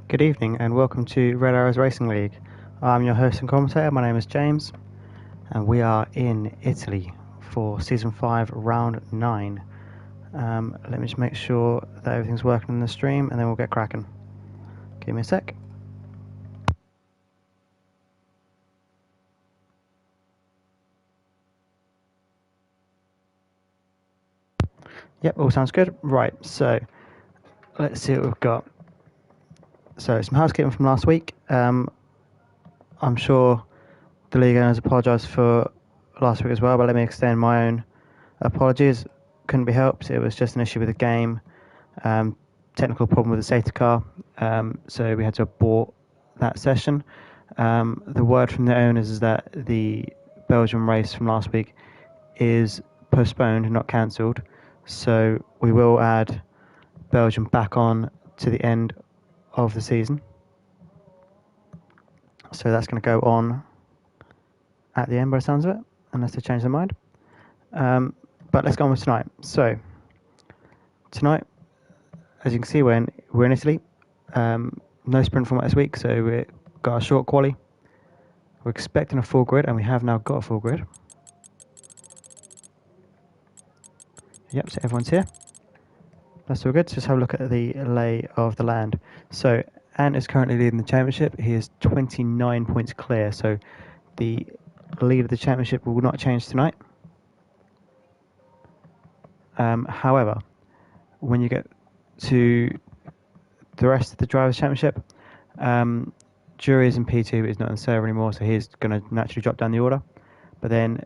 Good evening and welcome to Red Arrows Racing League. I'm your host and commentator, my name is James, and we are in Italy for Season 5, Round 9. Let me just make sure that everything's working in the stream and then we'll get cracking. Give me a sec. Yep, all sounds good. Right, so let's see what we've got. So some housekeeping from last week. I'm sure the league owners apologise for last week as well, but let me extend my own apologies. Couldn't be helped. It was just an issue with the game. Technical problem with the safety car, so we had to abort that session. The word from the owners is that the Belgium race from last week is postponed, not cancelled. So we will add Belgium back on to the end of the season. So that's going to go on at the end by the sounds of it, unless they change their mind. But let's go on with tonight. So tonight, as you can see, we're in Italy. No sprint format this week, so we've got a short quali. We're expecting a full grid, and we have now got a full grid. Yep, so everyone's here. That's all good. So just have a look at the lay of the land. So Ant is currently leading the championship. He is 29 points clear, so the lead of the championship will not change tonight. However, when you get to the rest of the Drivers' Championship, Jury is in P2, but he's not in server anymore, so he's going to naturally drop down the order. But then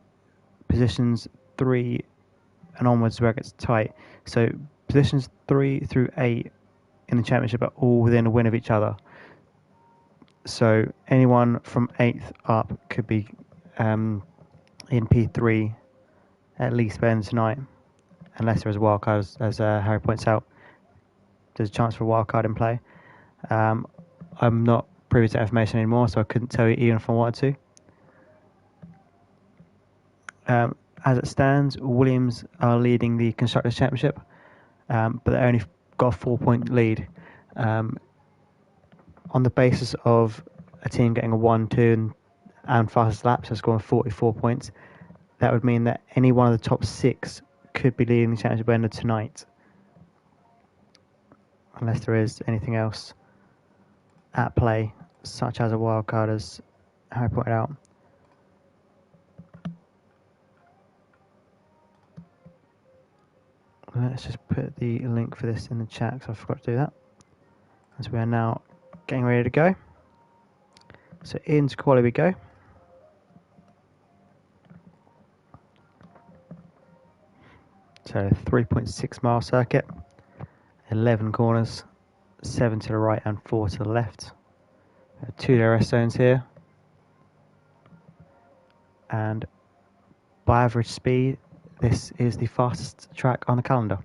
positions 3 and onwards where it gets tight. So positions 3 through 8 in the championship are all within a win of each other. So anyone from 8th up could be in P3 at least by the end of tonight, unless there is a wild card, as Harry points out. There's a chance for a wild card in play. I'm not privy to that information anymore, so I couldn't tell you even if I wanted to. As it stands, Williams are leading the Constructors' Championship, but they only got a 4-point lead. On the basis of a team getting a 1, 2 and fastest lap, so scoring 44 points, that would mean that any one of the top 6 could be leading the championship by the end of tonight, unless there is anything else at play, such as a wild card, as Harry pointed out. Let's just put the link for this in the chat, because I forgot to do that. As we are now getting ready to go. So into quali we go. So 3.6 mile circuit, 11 corners, 7 to the right and 4 to the left. 2 DRS zones here. And by average speed, this is the fastest track on the calendar.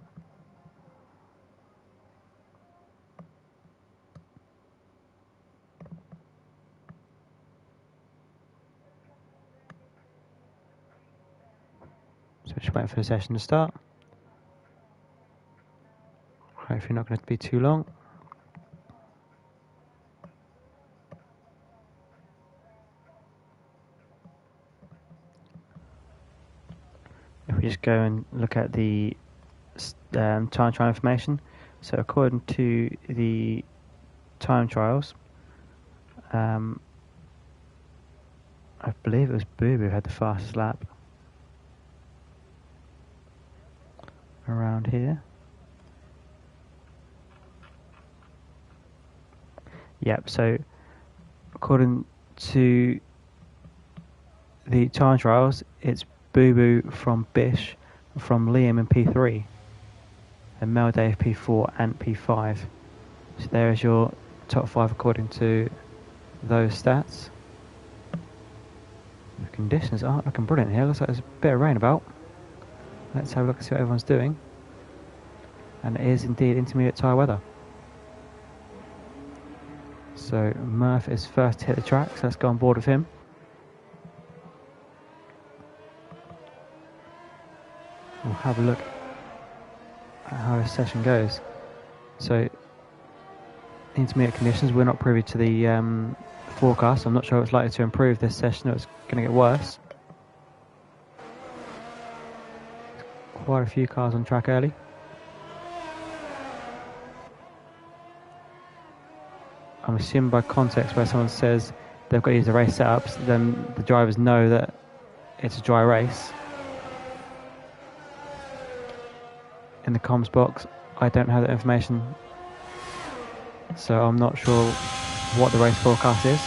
So just waiting for the session to start. Hopefully not going to be too long. If we just go and look at the time trial information, so according to the time trials, I believe it was Boo who had the fastest lap around here. Yep, so according to the time trials, it's Boo Boo from Bish, from Liam in P3, and Mel Dave P4 and P5. So there is your top 5 according to those stats. The conditions aren't looking brilliant here. Looks like there's a bit of rain about. Let's have a look and see what everyone's doing. And it is indeed intermediate tyre weather. So Murph is first to hit the track, so let's go on board with him. We'll have a look at how this session goes. So intermediate conditions. We're not privy to the forecast. I'm not sure it's likely to improve this session or it's going to get worse. Quite a few cars on track early. I'm assuming by context where someone says they've got to use the race setups, then the drivers know that it's a dry race. In the comms box, I don't have that information, so I'm not sure what the race forecast is.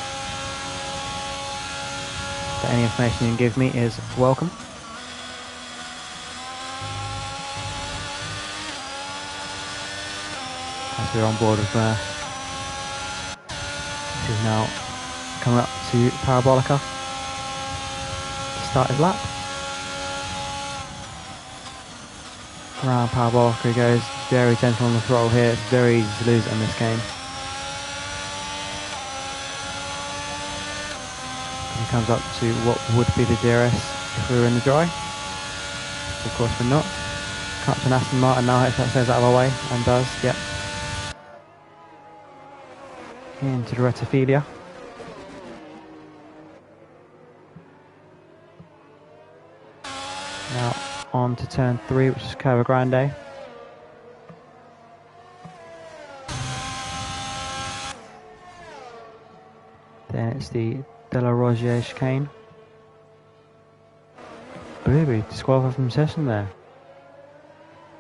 But any information you can give me is welcome. As we're on board with this is now coming up to Parabolica to start his lap. Around Parabolica he goes, very gentle on the throttle here, it's very easy to lose it in this game. He comes up to what would be the DRS if we were in the dry. Of course we're not. Come up to an Aston Martin now, if that stays out of our way, and does, yep. Into the Retifilia. Now on to turn 3, which is Curva Grande. Then it's the De La Rozier chicane. Blueberry disqualified from session there.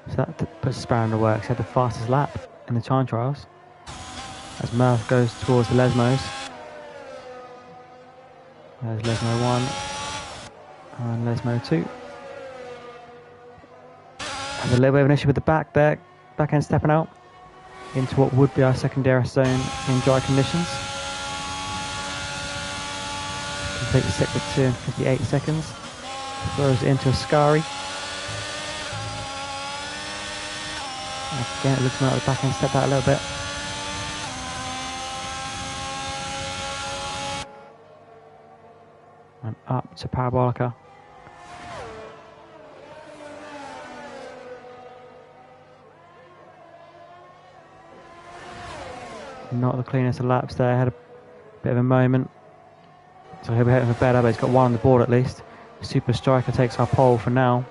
So that puts Sparrow in the works. He had the fastest lap in the time trials. As Murph goes towards the Lesmos. There's Lesmo 1 and Lesmo 2. Have a little bit of an issue with the back there. Back end stepping out into what would be our second DRS zone in dry conditions. Complete the sector 2 in 58 seconds. Throws it into Ascari. Again, it looks like the back end stepped out a little bit. And up to Parabolica. Not the cleanest of laps there, had a bit of a moment. So he'll be hoping for better, but he's got one on the board at least. Super Striker takes our pole for now.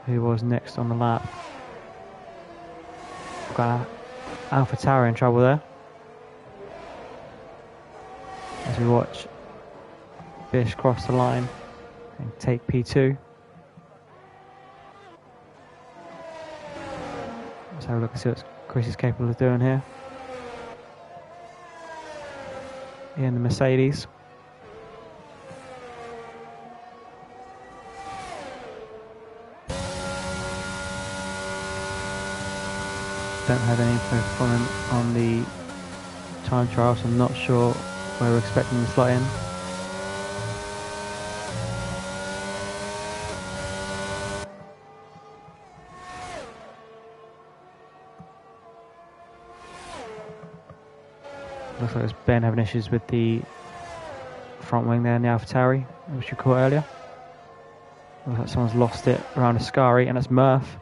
Who was next on the lap? We've got AlphaTauri in trouble there. As we watch Bish cross the line and take P2. Let's have a look and see what Chris is capable of doing here. In the Mercedes. Don't have any info from him on the time trial, so I'm not sure where we're expecting him to slot in. Looks like it's Ben having issues with the front wing there in the AlphaTauri, which you caught earlier. Looks like someone's lost it around Ascari, and it's Murph.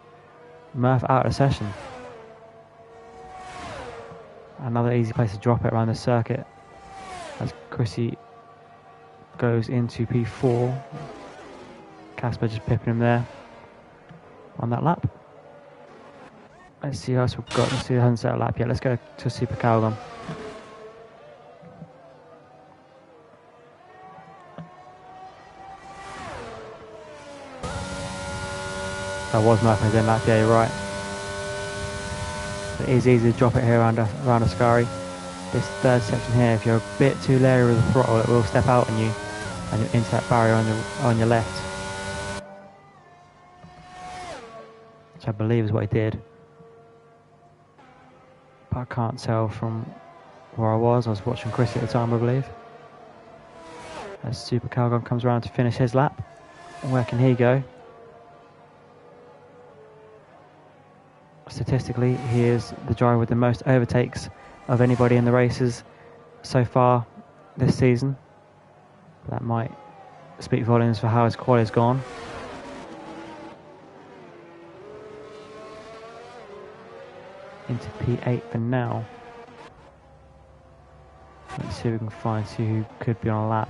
Murph out of the session. Another easy place to drop it around the circuit as Chrissy goes into P4. Casper just pipping him there on that lap. Let's see who else we've got. Let's see who hasn't set a lap yet. Let's go to Super Calgon. That was Murph in lap, yeah, you're right. It is easy to drop it here around Ascari. This third section here, if you're a bit too leery with the throttle, it will step out on you and into that barrier on your left. Which I believe is what he did. But I can't tell from where I was watching Chris at the time, I believe. As Super Calgon comes around to finish his lap. Where can he go? Statistically, he is the driver with the most overtakes of anybody in the races so far this season. That might speak volumes for how his quali has gone. into P8 for now. Let's see if we can find who could be on a lap.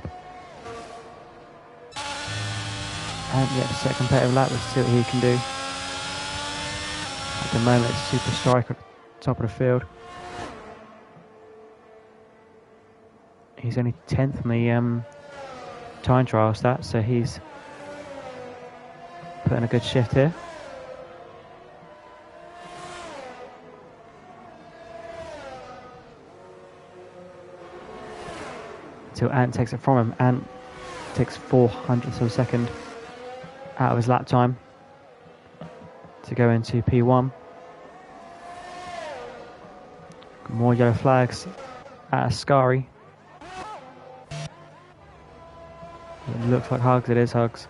And yeah, set a competitive lap. Let's see what he can do. At the moment, it's Super Striker at the top of the field. He's only 10th on the time trial stats, so he's putting a good shift here. Until Ant takes it from him. Ant takes 0.04 of a second out of his lap time to go into P1. More yellow flags at Ascari. It looks like Hugs, it is Hugs.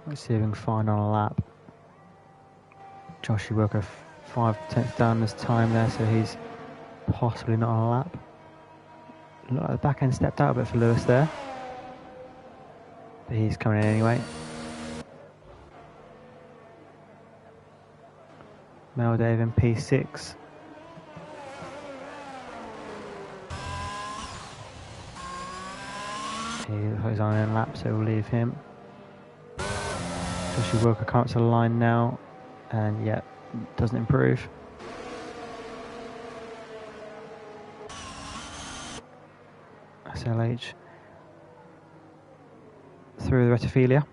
Let's see if we can find on a lap. Joshua Wilker 5/10 down this time there, so he's possibly not on a lap. Look like the back end stepped out a bit for Lewis there. But he's coming in anyway. Mel Dave in P6. He's on in lap, so we'll leave him. Joshua Wilker comes to the line now, and yeah, doesn't improve. SLH through the Retophilia.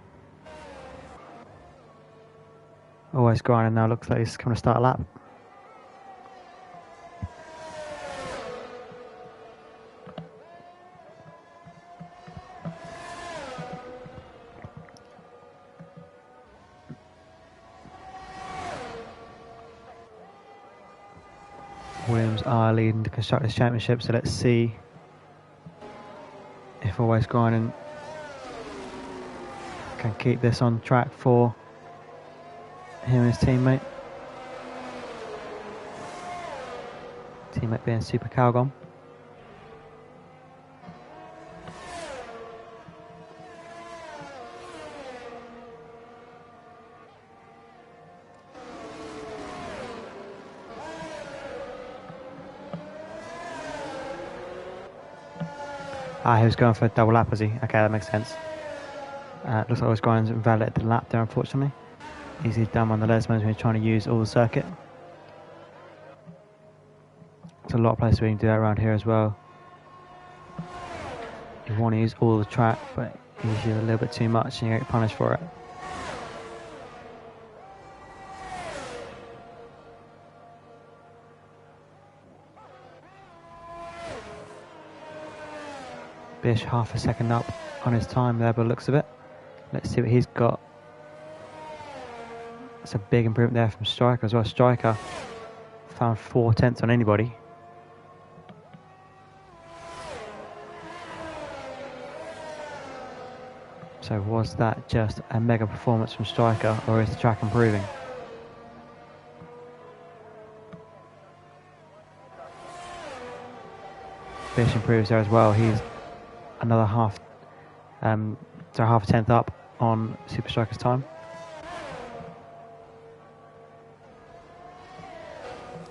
Always grinding now, looks like he's coming to start a lap. Williams are leading the Constructors' Championship, so let's see if Always Grinding can keep this on track for him and his teammate. Teammate being Super Calgon. He was going for a double lap, was he? Okay, that makes sense. Looks like Always Grinding's invalidated the lap there, unfortunately. Easily done on the Lesmans when he's trying to use all the circuit. There's a lot of places we can do that around here as well. You want to use all the track, but you use a little bit too much and you get punished for it. Bish half a second up on his time there by the looks of it. Let's see what he's got. It's a big improvement there from Striker as well. Striker found 4/10 on anybody. So was that just a mega performance from Striker, or is the track improving? Bish improves there as well. He's another half a tenth up on Super Striker's time.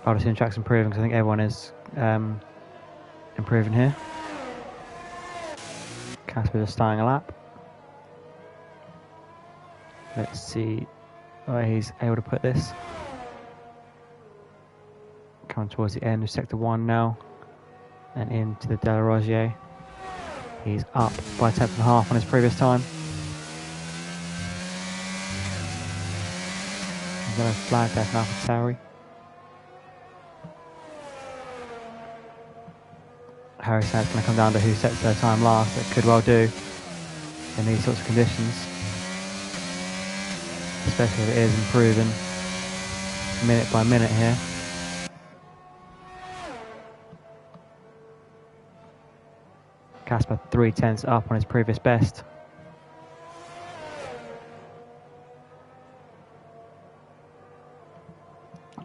I'd assume track's improving because I think everyone is improving here. Casper just starting a lap. Let's see where he's able to put this. Coming towards the end of Sector 1 now and into the Delarozier. He's up by 1/10.5 on his previous time. Yellow flag there for AlphaTauri. Harry said it's going to come down to who sets their time last. It could well do in these sorts of conditions, especially if it is improving minute by minute here. Casper 3/10 up on his previous best.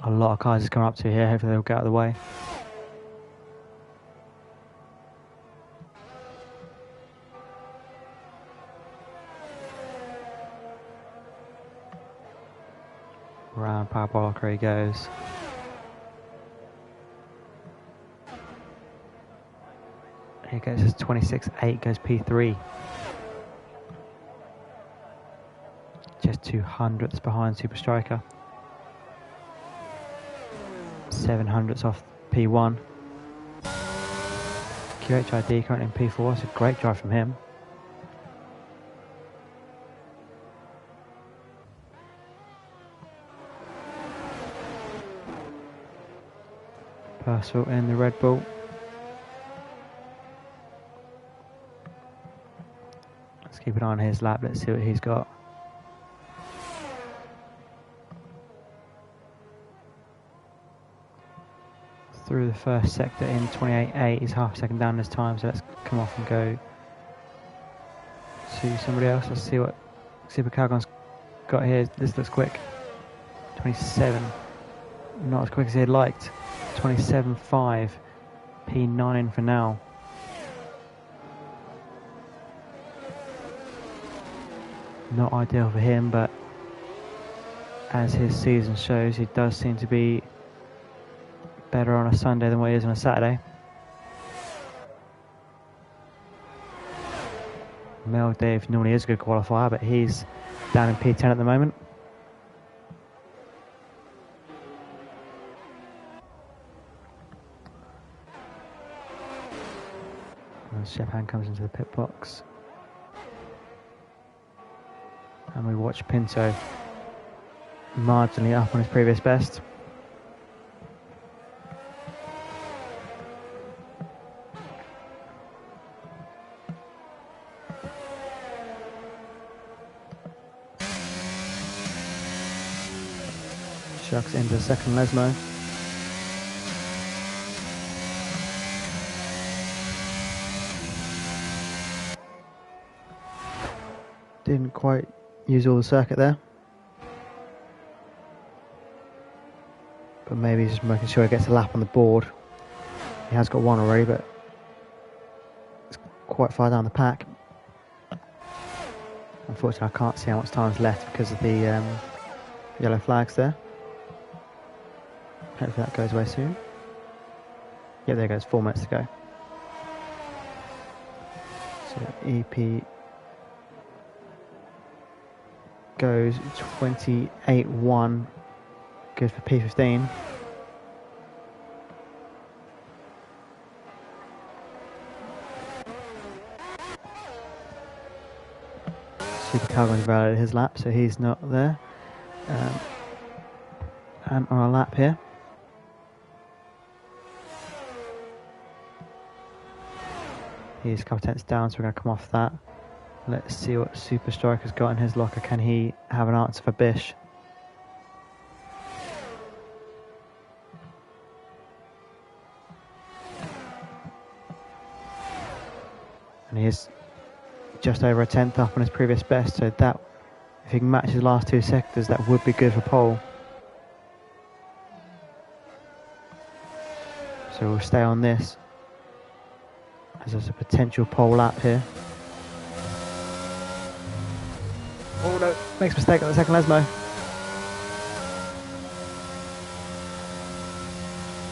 A lot of cars is coming up to here, hopefully they'll get out of the way. Around Parabolica he goes. He gets his 26.8, goes P3. Just 200ths behind Super Striker. 700ths off P1. QHID currently in P4, it's a great drive from him. Purcell in the Red Bull. Let's keep an eye on his lap, let's see what he's got. Through the first sector in 28.8, he's half a second down this time, so let's come off and go to somebody else. Let's see what Super Calgon's got here. This looks quick. 27, not as quick as he'd liked. 27.5, P9 for now. Not ideal for him, but as his season shows, he does seem to be better on a Sunday than what he is on a Saturday. Mel Dave normally is a good qualifier, but he's down in P10 at the moment. And Shepherd comes into the pit box. And we watch Pinto marginally up on his previous best. Shucks into the second Lesmo. Didn't quite use all the circuit there. But maybe he's just making sure he gets a lap on the board. He has got one already, but it's quite far down the pack. Unfortunately, I can't see how much time's left because of the yellow flags there. Hopefully that goes away soon. Yeah, there goes, 4 minutes to go. So EP goes 28.1, good for P15. Super Calgon's validated his lap, so he's not there. And on a lap here. He's a couple tenths down, so we're going to come off that. Let's see what Super Striker's got in his locker. Can he have an answer for Bish? And he is just over a tenth up on his previous best, so that, if he can match his last two sectors, that would be good for pole. So we'll stay on this, as there's a potential pole lap here. Oh no, makes a mistake on the second Lesmo.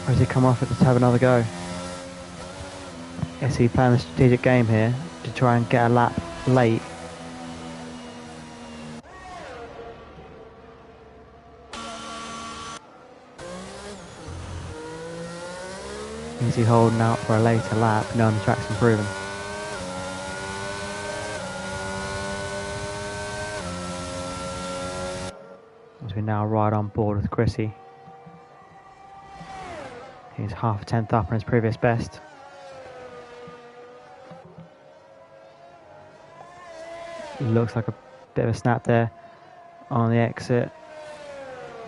Or does he come off it to have another go? Is he playing a strategic game here to try and get a lap late? Is he holding out for a later lap, knowing the track's improving? As we now ride on board with Chrissy. He's half a tenth up on his previous best. Looks like a bit of a snap there on the exit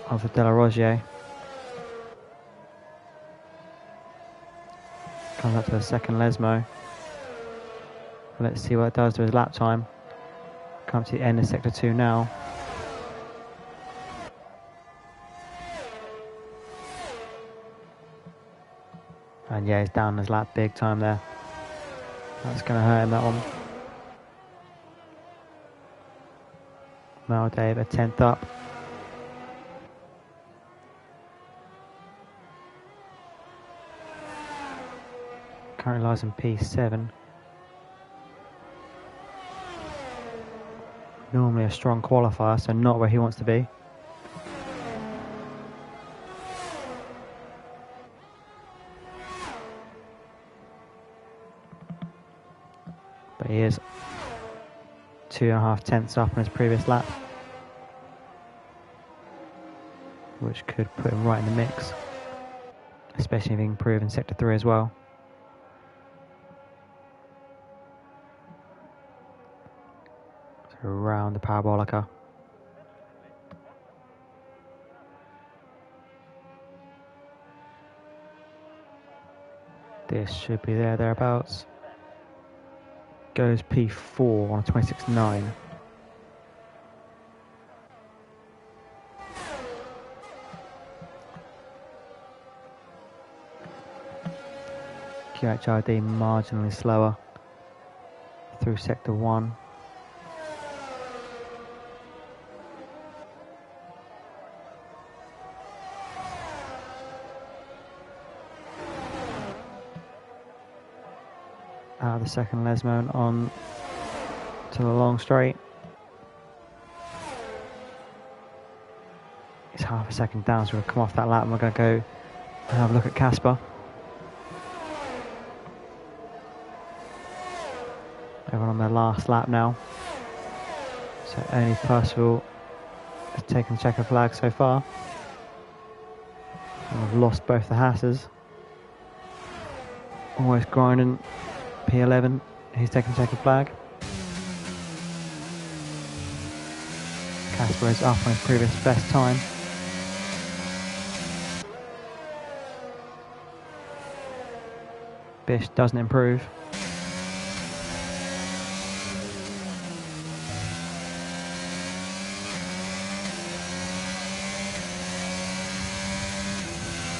of the De La Rozier. Comes up to the second Lesmo. Let's see what it does to his lap time. Come to the end of sector 2 now. And yeah, he's down his lap big time there. That's going to hurt him, that one. Mel Dave a tenth up. Currently lies in P7. Normally a strong qualifier, so not where he wants to be. But he is 2.5 tenths up on his previous lap, which could put him right in the mix, especially if he can improve in Sector 3 as well. So around the Parabolica. This should be thereabouts. Goes P4 on a 26.9. QHRD marginally slower through Sector 1. Out of the second Lesmo on to the long straight. He's half a second down, so we'll come off that lap and we're going to go and have a look at Casper. Everyone on their last lap now. So only Percival has taken the checker flag so far. And we've lost both the Hasses. Always grinding. P11, he's taking checker flag. Casper is up on his previous best time. Bish doesn't improve.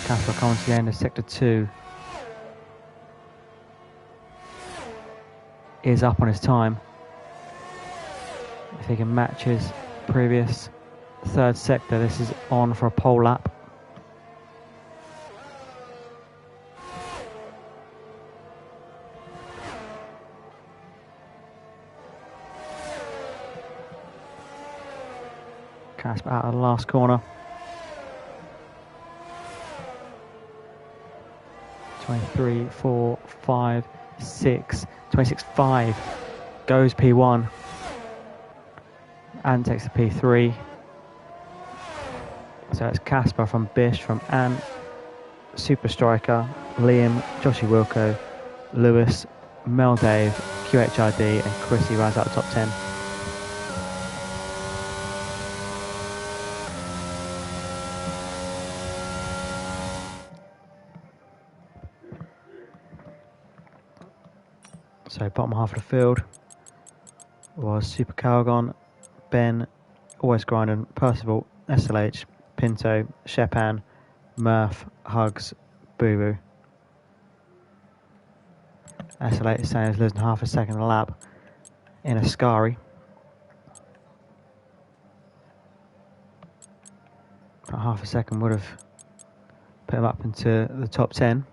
Casper coming to the end of Sector 2. Is up on his time. If he can match his previous third sector, this is on for a pole lap. Casper out of the last corner. 23, 4, 5, 6, 26.5 goes P1 and takes the P3. So it's Casper from Bish, from Ant, Super Striker, Liam, Joshy Wilco, Lewis, Mel Dave, QHRD and Chrissy rounds out the top 10. So bottom half of the field was Super Calgon, Ben, Always Grinding, Percival, SLH, Pinto, Shepan, Murph, Hugs, Boo. SLH is saying he's losing half a second a lap in a Ascari. But half a second would have put him up into the top 10.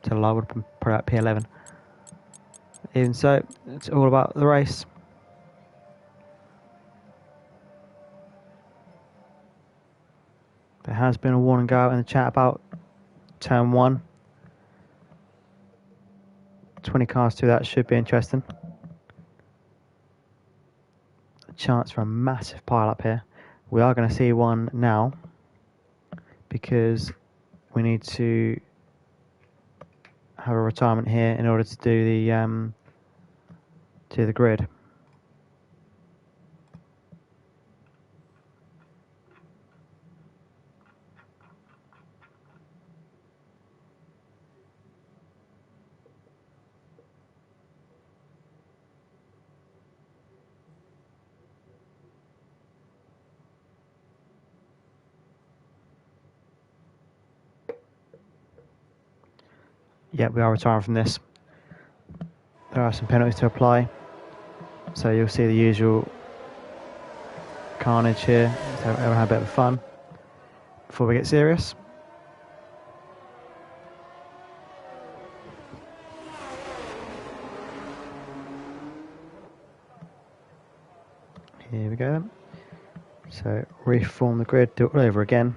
To low would have put out P11. Even so, it's all about the race. There has been a warning go out in the chat about turn 1. 20 cars to that should be interesting. A chance for a massive pile up here. We are going to see one now because we need to have a retirement here in order to do the grid. Yeah, we are retiring from this. There are some penalties to apply. So you'll see the usual carnage here. Let's have a bit of fun before we get serious. Here we go then. So reform the grid, do it all over again.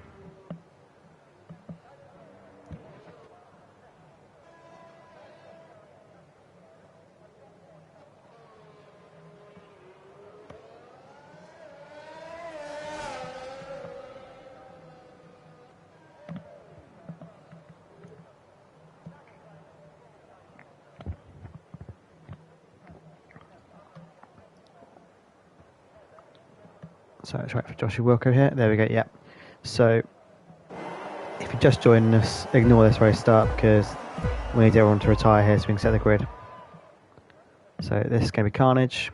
So let's wait for Joshua Wilco here. There we go, yeah. So if you're just joining us, ignore this race start because we need everyone to retire here so we can set the grid. So this is going to be Carnage.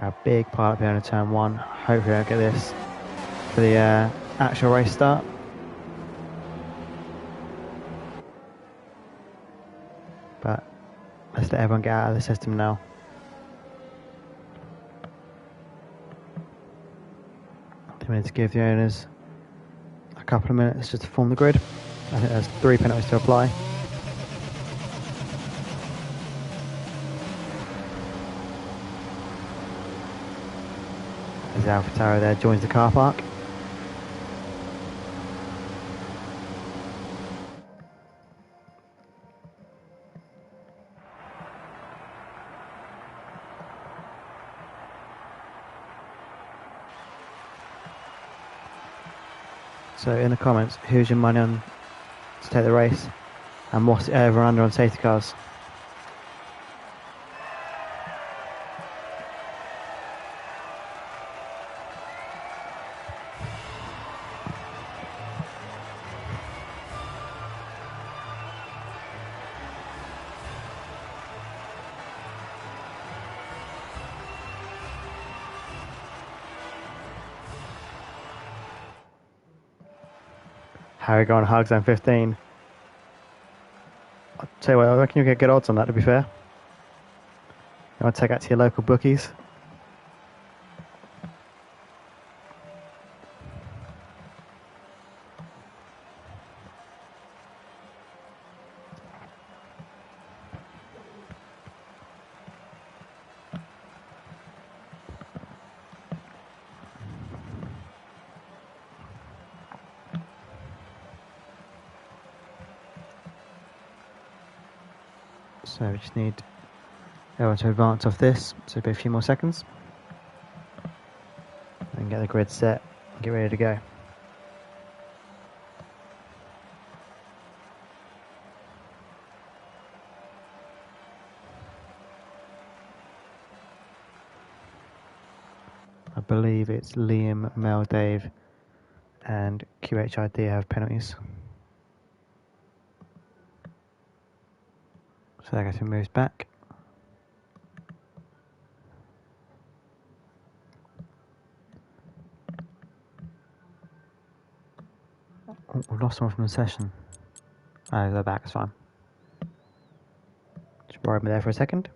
A big pile up here in turn 1. Hopefully I'll get this for the actual race start. But let's let everyone get out of the system now. We need to give the owners a couple of minutes just to form the grid. I think there's 3 penalties to apply. There's AlphaTauri there, joins the car park. So in the comments, who's your money on to take the race? And what's the over and under on safety cars? Harry going hard zone 15. I'll tell you what, I reckon you'll get good odds on that, to be fair. You want to take that to your local bookies? So we just need everyone to advance off this, so it'll be a few more seconds. And get the grid set and get ready to go. I believe it's Liam, Mel, Dave and QHID have penalties. So that gets moves back. Oh, we've lost someone from the session. Oh, they're back, it's fine. Just borrow me there for a second.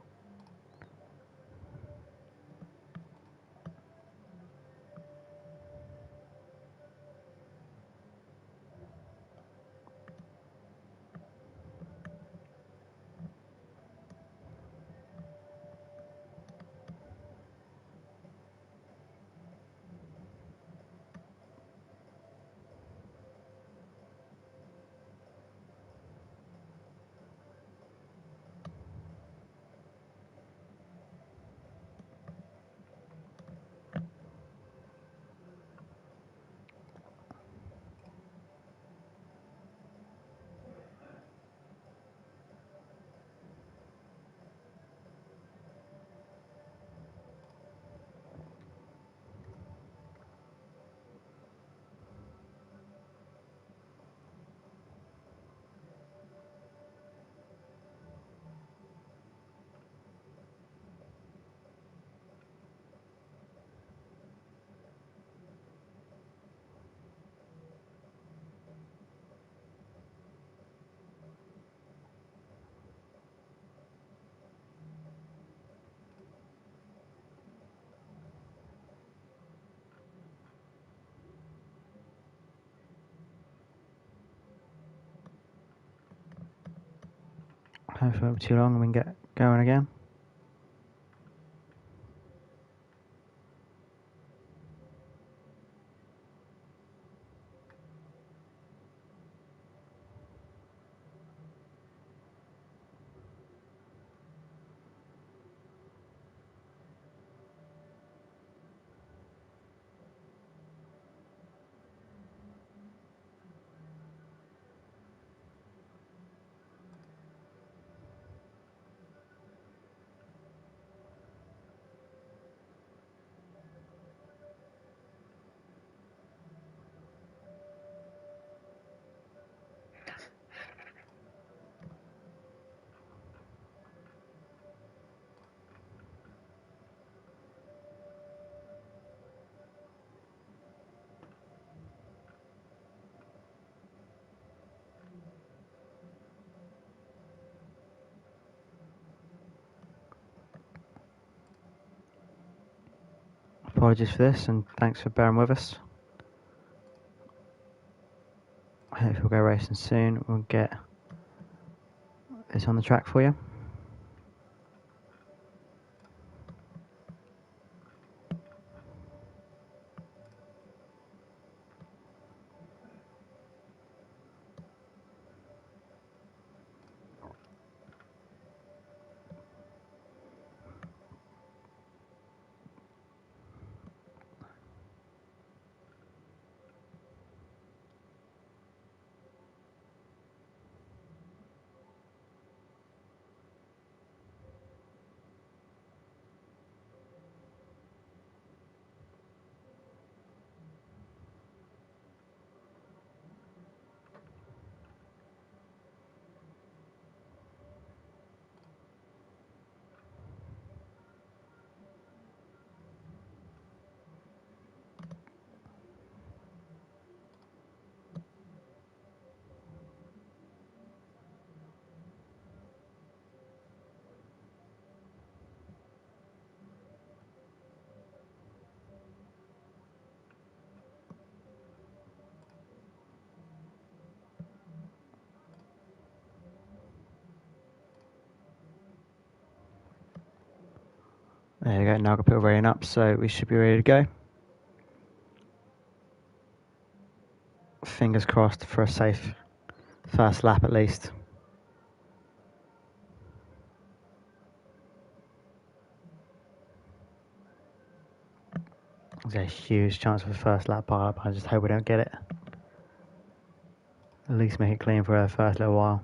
Hopefully it won't be too long and we can get going again. Apologies for this and thanks for bearing with us. Hopefully we'll go racing soon. We'll get this on the track for you. There you go, now I've got people readying up, so we should be ready to go. Fingers crossed for a safe first lap at least. There's a huge chance of a first lap pile up. I just hope we don't get it. At least make it clean for the first little while.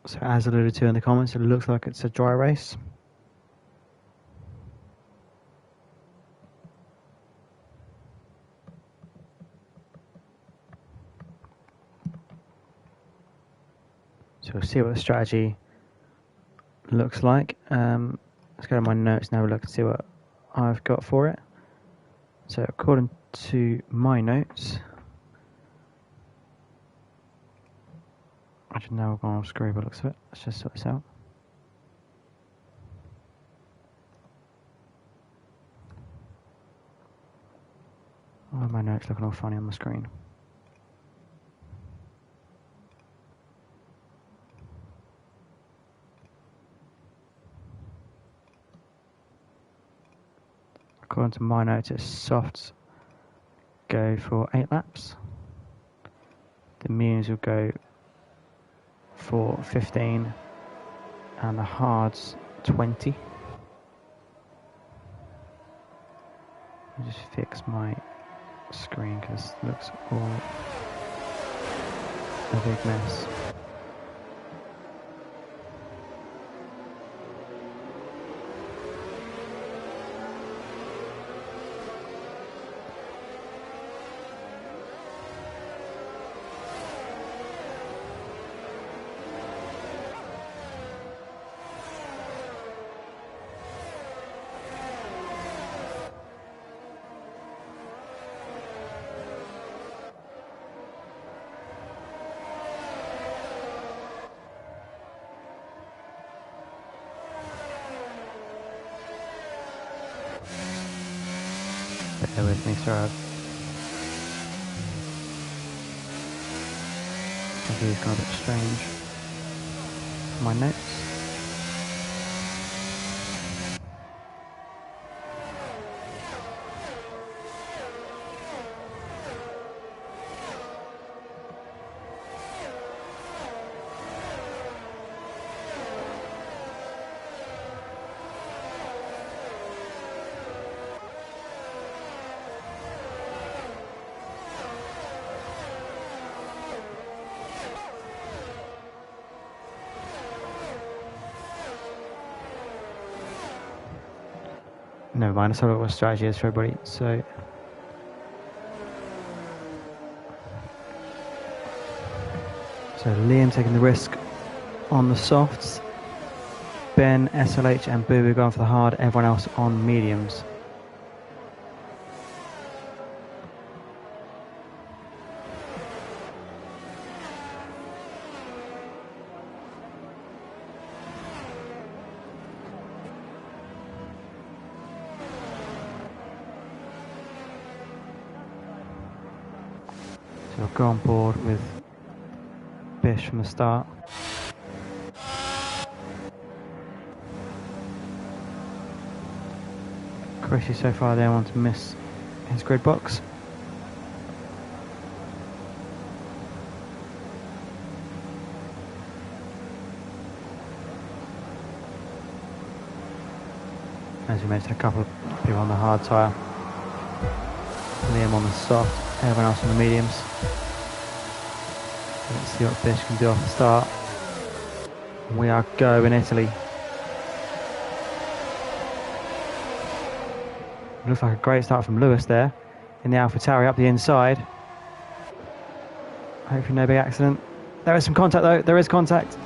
So as alluded to in the comments, it looks like it's a dry race. So we'll see what the strategy looks like. Let's go to my notes and have a look and see what I've got for it. So according to my notes, I should now go on screen by the looks of it. Let's just sort this out. Why are my notes looking all funny on the screen? according to my notice, softs go for 8 laps. The mediums will go for 15 and the hards 20. I'll just fix my screen because it looks all a big mess. Bear with me, sorry. The view's gone a bit strange. My notes. Never mind, I saw what strategy is for everybody. So Liam taking the risk on the softs. Ben, SLH and Boo going for the hard, everyone else on mediums. So I'll go on board with Bish from the start. Chrissy so far they want to miss his grid box. As we mentioned, a couple of people on the hard tyre. Liam on the soft, everyone else on the mediums. Let's see what Bish can do off the start. We are go in Italy. Looks like a great start from Lewis there in the AlphaTauri up the inside. Hopefully no big accident. There is some contact though, there is contact.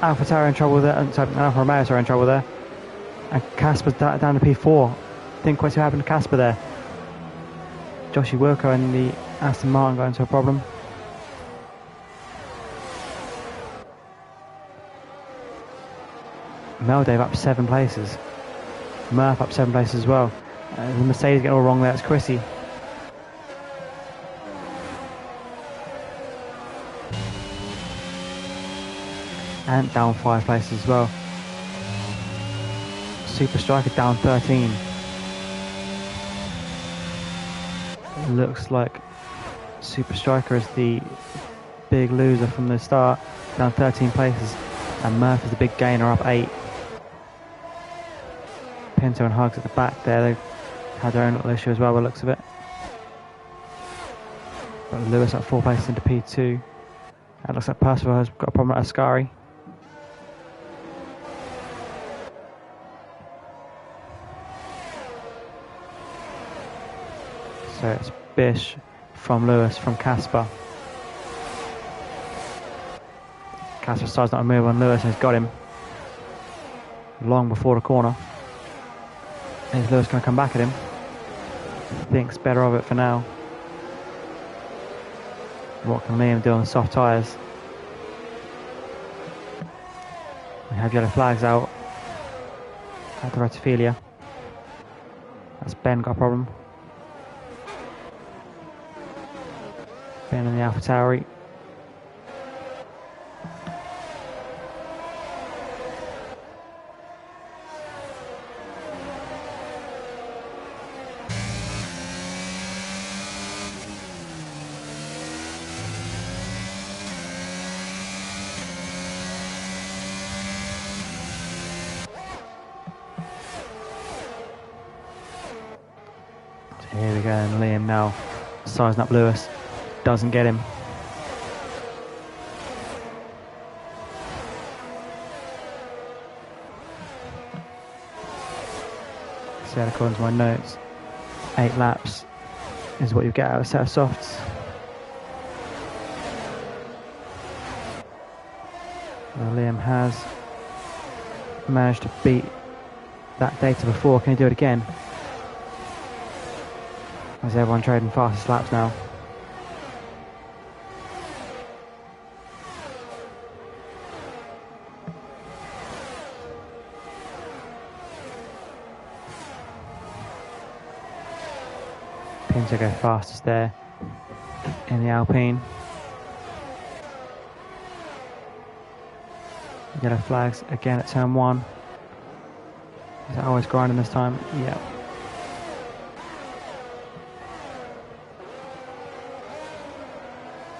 AlphaTauri in trouble there, Alfa Romeo are in trouble there. And Casper's down to P4. Didn't quite see what happened to Casper there. Joshie Wilco and the Aston Martin got into a problem. Meldave up 7 places. Murph up 7 places as well. The Mercedes getting all wrong there, it's Chrissy. And down 5 places as well. Super Striker down 13. It looks like Super Striker is the big loser from the start, down 13 places. And Murph is the big gainer, up 8. Pinto and Hugs at the back there, they've had their own little issue as well by the looks of it. But Lewis up 4 places into P2. It looks like Percival has got a problem at Ascari. So it's Bish from Lewis from Casper. Casper decides not to move on Lewis and he's got him long before the corner. Is Lewis going to come back at him? Thinks better of it for now. What can Liam do on the soft tyres? We have yellow flags out at the Retifilia. That's Ben got a problem. Ben in the AlphaTauri. Here we go, and Liam now sizing up Lewis. Doesn't get him. So according to my notes, 8 laps is what you get out of a set of softs. Well, Liam has managed to beat that data before. Can he do it again? Is everyone trading fastest laps now? Pinto go fastest there in the Alpine. Yellow flags again at turn 1. Is that always grinding this time? Yeah.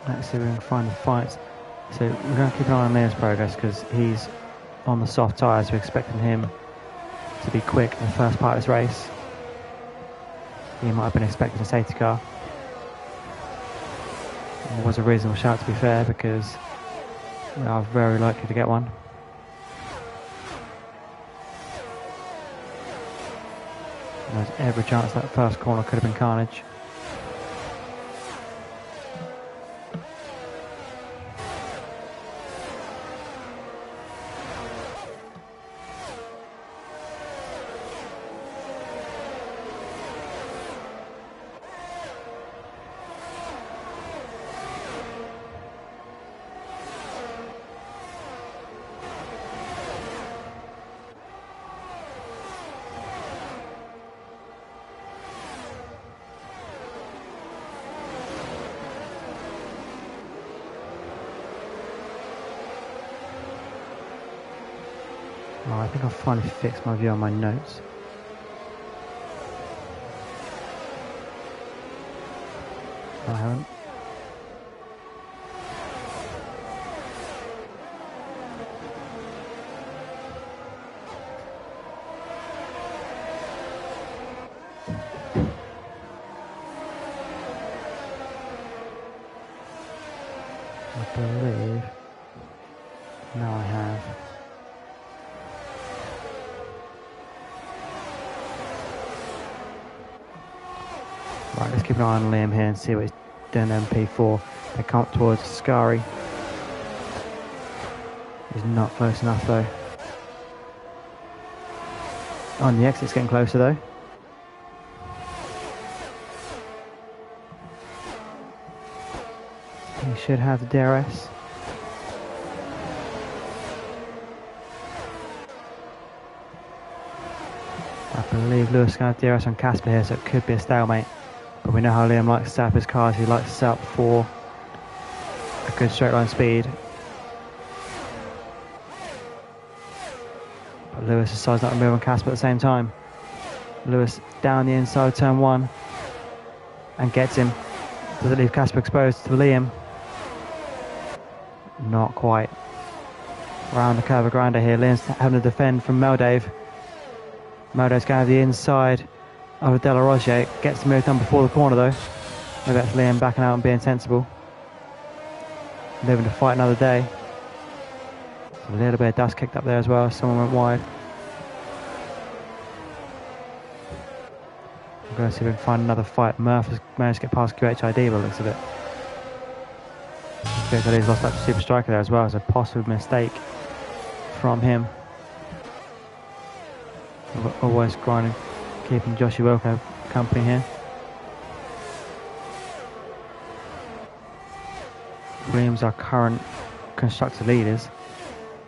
Let's see if we can find the fights. So we're going to keep an eye on Liam's progress because he's on the soft tyres. We're expecting him to be quick in the first part of this race. He might have been expecting a safety car. It was a reasonable shout, to be fair, because we are very likely to get one. There's every chance that first corner could have been carnage. Oh, I think I've finally fixed my view on my notes. No, I haven't. I believe now I have. Right, let's keep an eye on Liam here and see what he's doing in MP4. They come up towards Scari. He's not close enough though. On the exit's getting closer though. He should have the DRS. I believe Lewis is going to have DRS on Casper here, so it could be a stalemate. But we know how Liam likes to set up his cars. He likes to set up for a good straight line speed. But Lewis is sizing up and moving Casper at the same time. Lewis down the inside of turn 1 and gets him. Does it leave Casper exposed to Liam? Not quite. Around the curve of Grande here. Liam's having to defend from Meldave. Meldave's going to the inside of De La Roche. Gets the move done before the corner though. Maybe that's Liam backing out and being sensible. Living to fight another day. A little bit of dust kicked up there as well. Someone went wide. I'm going to see if we can find another fight. Murph has managed to get past QHID by the looks of it. QHID's lost up to Super Striker there as well. It's a possible mistake from him. Always grinding, keeping Joshua Wilco company here. Williams are current constructor leaders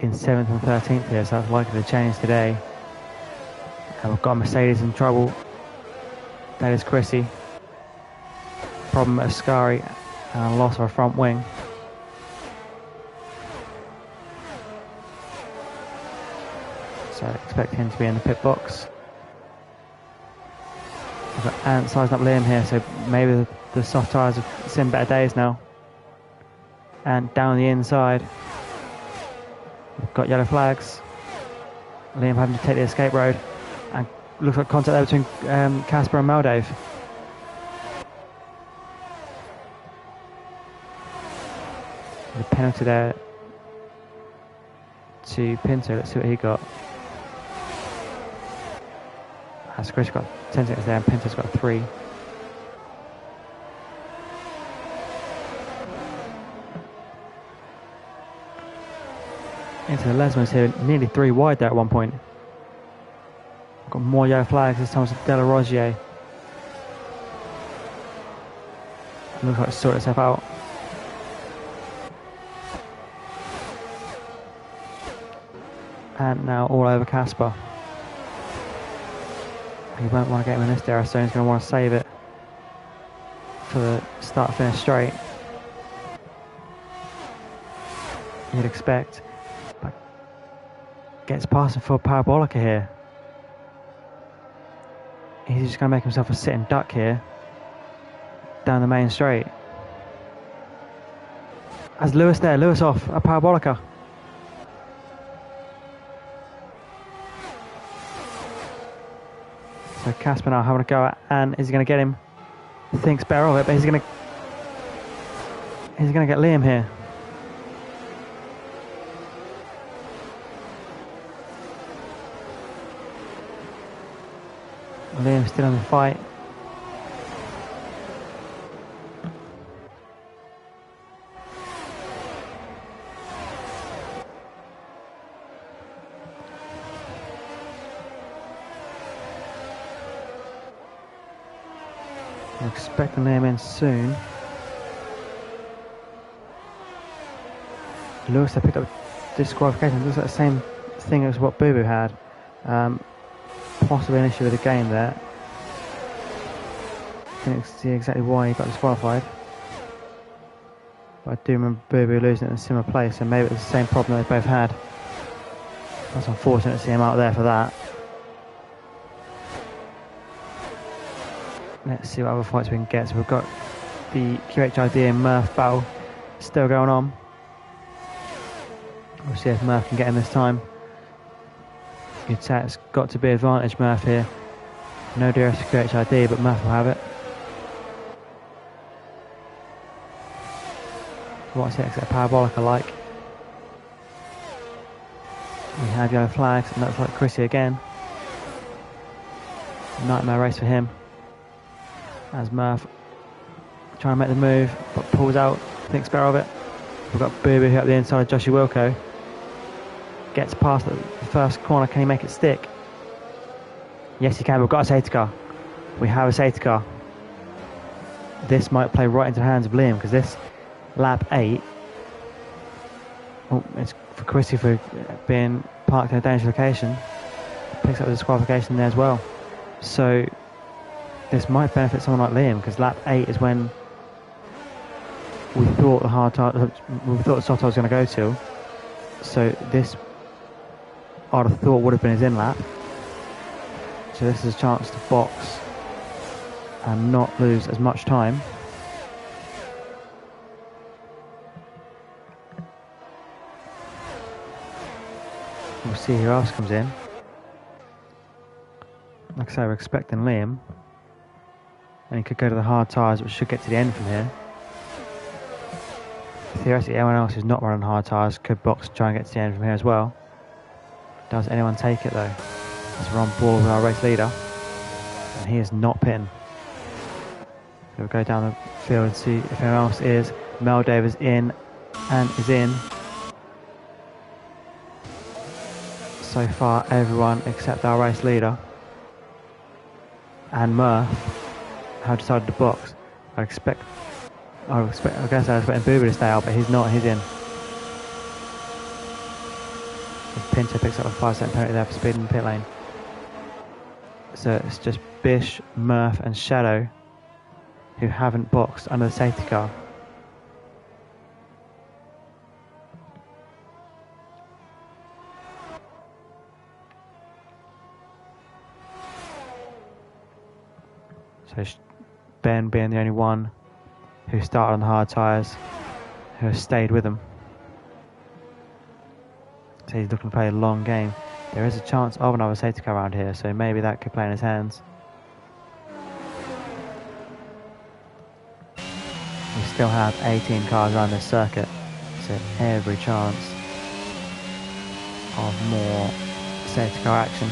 in 7th and 13th here, so that's likely to change today. And we've got Mercedes in trouble. That is Chrissy. Problem at Ascari and a loss of a front wing. So I expect him to be in the pit box. We've got Ant sizing up Liam here, so maybe the soft tyres have seen better days now. And down the inside, we've got yellow flags. Liam having to take the escape road, and looks like contact there between Casper and Meldave. penalty there to Pinto. Let's see what he got. As Chris got 10 seconds there and Pinto's got 3. Into the Lesmos here, nearly 3 wide there at one point. Got more yellow flags, this time it's De La Rosier. Looks like it's sorted itself out. And now all over Casper. He won't want to get him in this area, so he's going to want to save it for the start finish straight. You'd expect. But gets past him for a Parabolica here. He's just going to make himself a sitting duck here. Down the main straight. As Lewis there, Lewis off, a Parabolica. So Casper now having a go at, and is he going to get him? Thinks better of it, but he's going to get Liam here. Liam still in the fight. I'm expecting Liam in soon. Lewis have picked up disqualification. It looks like the same thing as what Boo Boo had. Possibly an issue with the game there. Didn't see exactly why he got disqualified. But I do remember Boo Boo losing it in a similar place, so maybe it was the same problem they both had. That's unfortunate to see him out there for that. Let's see what other fights we can get. So we've got the QHID and Murph battle still going on. We'll see if Murph can get him this time. You'd say it's got to be advantage Murph here. No DRS to QHID, but Murph will have it. What's the exit Parabolica like? We have yellow flags, and that's like Chrissy again. Nightmare race for him. As Murph trying to make the move, but pulls out, thinks better of it. We've got Boo Boo here up the inside of Joshua Wilco. Gets past the first corner, can he make it stick? Yes he can, we've got a safety car. We have a safety car. This might play right into the hands of Liam, because this lap 8, it's for Chrissy for being parked in a dangerous location. Picks up the disqualification there as well. So this might benefit someone like Liam, because lap 8 is when we thought the soft was going to go to. So this, I'd have thought, would have been his in lap. So this is a chance to box and not lose as much time. We'll see who else comes in. Like I say, we're expecting Liam. And he could go to the hard tyres, which should get to the end from here. Theoretically, anyone else who's not running hard tyres could box and try and get to the end from here as well. Does anyone take it though? As we're on board with our race leader. And he is not pitting. So we'll go down the field and see if anyone else is. Mel Davis in and is in. So far, everyone except our race leader and Murph have decided to box. I guess I was expecting Boo Boo to stay out, but he's not, he's in. Pinto picks up a 5-second penalty there for speeding in the pit lane. So it's just Bish, Murph and Shadow who haven't boxed under the safety car. So Ben being the only one who started on the hard tyres, who has stayed with them. So he's looking to play a long game. There is a chance of another safety car around here, so maybe that could play in his hands. We still have 18 cars around this circuit, so So every chance of more safety car action.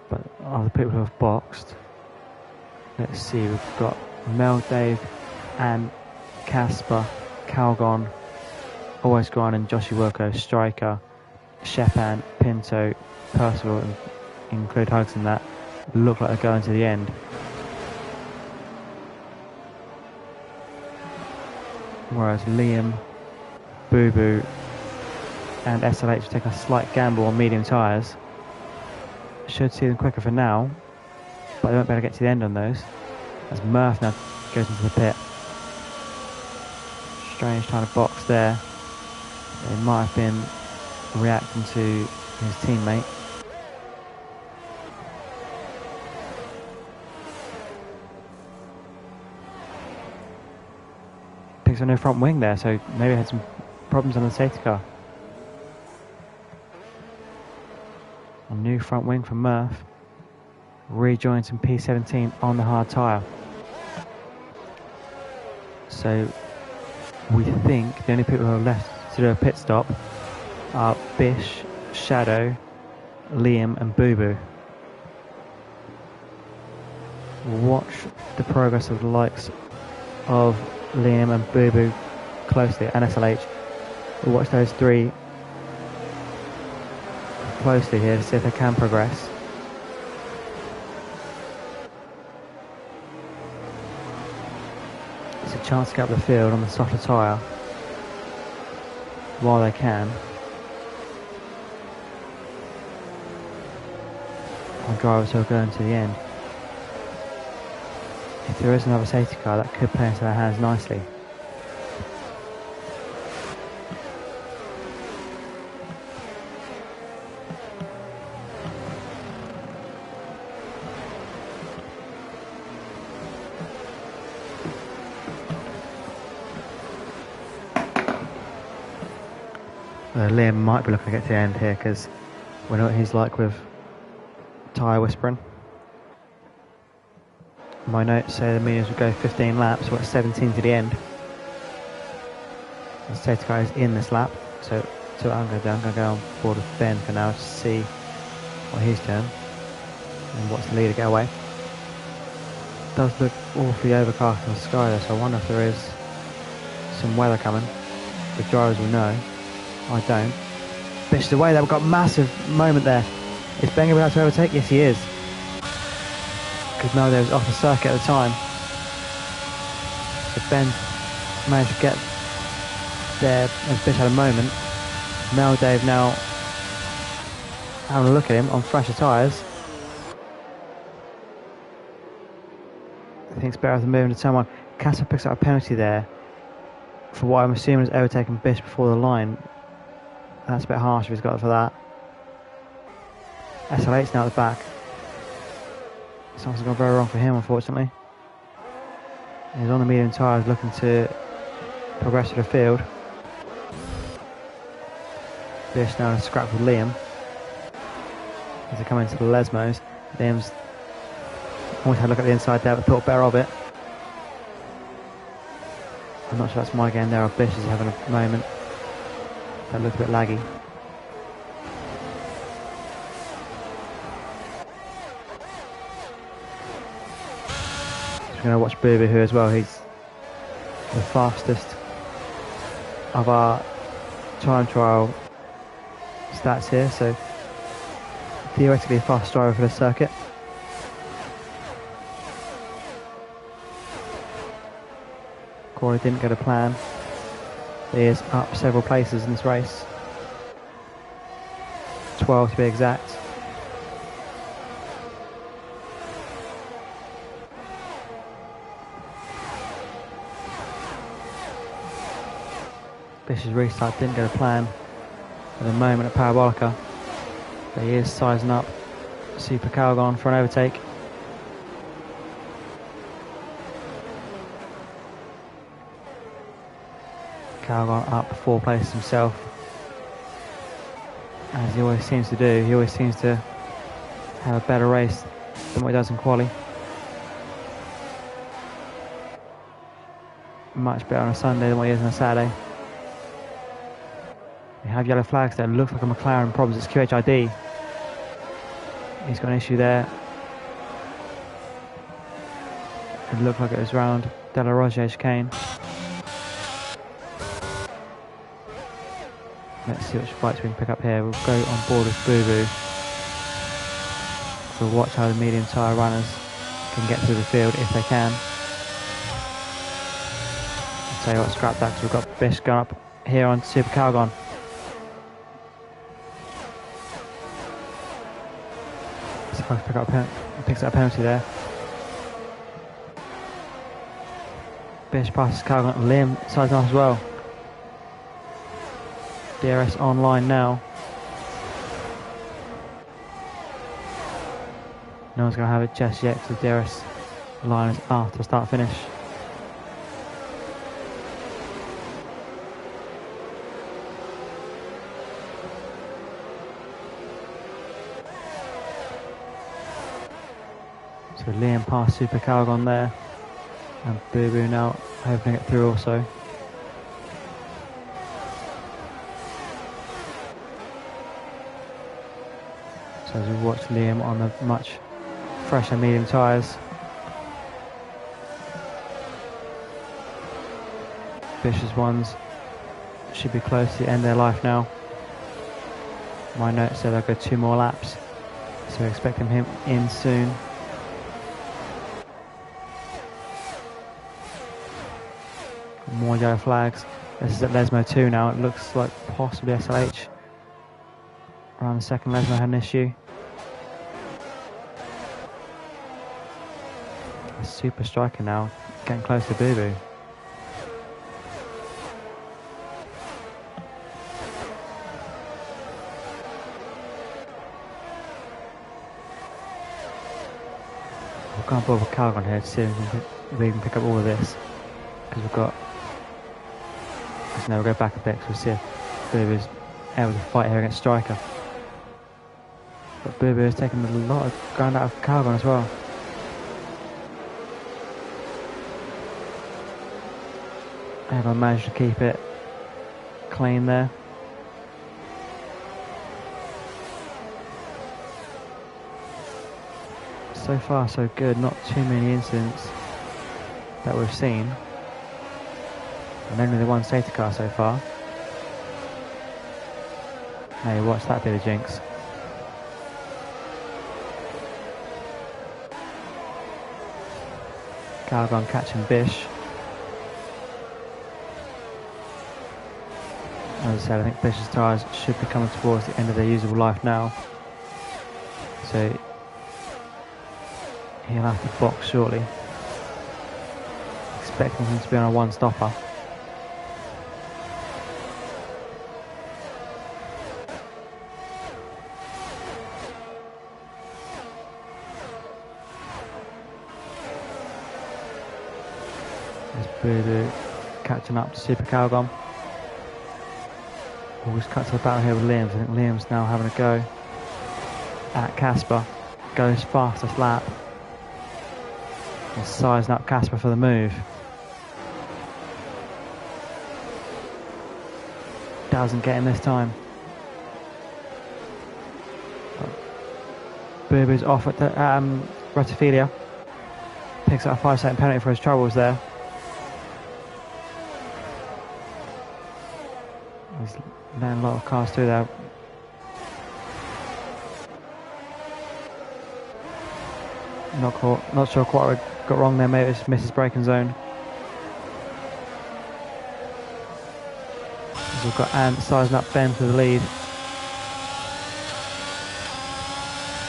But other people who have boxed, let's see, we've got Mel, Dave and Casper, Calgon, Always Grind and Joshy Wilco, Striker, Shepan, Pinto, Percival, and include Hugs in that, look like they're going to the end. Whereas Liam, Boo Boo and SLH take a slight gamble on medium tyres. Should see them quicker for now, but they won't be able to get to the end on those. As Murph now goes into the pit. Strange trying to box there. They might have been reacting to his teammate. Picks up no front wing there, so maybe had some problems on the safety car. A new front wing from Murph. Rejoins some P17 on the hard tyre. So we think the only people who are left to do a pit stop are Bish, Shadow, Liam and Boo Boo. Watch the progress of the likes of Liam and Boo Boo closely, and SLH. We'll watch those three closely here to see if they can progress. It's a chance to get up the field on the softer tyre while they can. Our drivers who are going to the end. If there is another safety car, that could play into their hands nicely. Liam might be looking to get to the end here because we know what he's like with tyre whispering. My notes say the mediums will go 15 laps, we're at 17 to the end. The safety car is in this lap, so I'm going to go on board with Ben for now to see what he's doing and watch the leader get away. It does look awfully overcast in the sky though, so I wonder if there is some weather coming. The drivers will know. I don't. Bish is away there, we've got a massive moment there. Is Ben going to be able to overtake? Yes, he is. Because Melday was off the circuit at the time. So Ben managed to get there as Bish had a moment. Melday now having a look at him on fresher tyres. I think it's better than moving to turn one. Casper picks up a penalty there for what I'm assuming is overtaking Bish before the line. That's a bit harsh if he's got it for that. SLH now at the back. Something's gone very wrong for him, unfortunately. He's on the medium tyres looking to progress to the field. Bish now in a scrap with Liam as they come into the Lesmos. Liam's almost had a look at the inside there but thought better of it. I'm not sure that's my game there, or Bish is having a moment. That looked a bit laggy. We're going to watch Boo Boo here as well. He's the fastest of our time trial stats here, so theoretically a fast driver for the circuit. Corey didn't get a plan. He is up several places in this race. 12 to be exact. Bish's restart didn't get a plan at the moment at Parabolica, but he is sizing up Super Calgon for an overtake. Calgon up 4 places himself, as he always seems to do. He always seems to have a better race than what he does in quali. Much better on a Sunday than what he is on a Saturday. We have yellow flags there. Looks like a McLaren problems. It's QHID. He's got an issue there. It looked like it was round De La Roche chicane. Let's see which bikes we can pick up here. We'll go on board with Boo Boo. We'll watch how the medium tyre runners can get through the field if they can. I'll tell you what, scrap that because we've got Bish going up here on Super Calgon. So picks up a penalty there. Bish passes Calgon. Liam sides off as well. DRS online now. No one's going to have it just yet because the DRS line is after start finish. So Liam passed Super Calgon there, and Boo Boo now hoping to get through also. So as we watch Liam on the much fresher medium tyres. Bish's ones should be close to the end of their life now. My note said they'll go 2 more laps, so we're expecting him in soon. More yellow flags. This is at Lesmo 2 now. It looks like possibly SLH. Around the second, Lesmo had an issue. A super striker now, getting close to Boo Boo. We'll go on board with Calgon here to see if we can pick up all of this. Because we've got... So now we'll go back a bit because we'll see if Boo Boo's able to fight here against Striker. But Boo Boo has taken a lot of ground out of Calgon as well. Everyone managed to keep it clean there. So far so good, not too many incidents that we've seen. And only the one safety car so far. Hey, watch that bit of jinx. Calgon catching Bish. As I said, I think Bish's tyres should be coming towards the end of their usable life now. So he'll have to box shortly. Expecting him to be on a one-stopper. There's Boo Boo catching up to Super Calgon. We'll just cut to the battle here with Liam. I think Liam's now having a go at Casper. Goes fastest lap. And sizing up Casper for the move. Doesn't get him this time. Boo Boo's off at the Ratifilia. Picks up a 5-second penalty for his troubles there. He's letting a lot of cars through there. Not sure quite what I got wrong there, mate. It's misses braking zone. As we've got Ant sizing up Ben for the lead.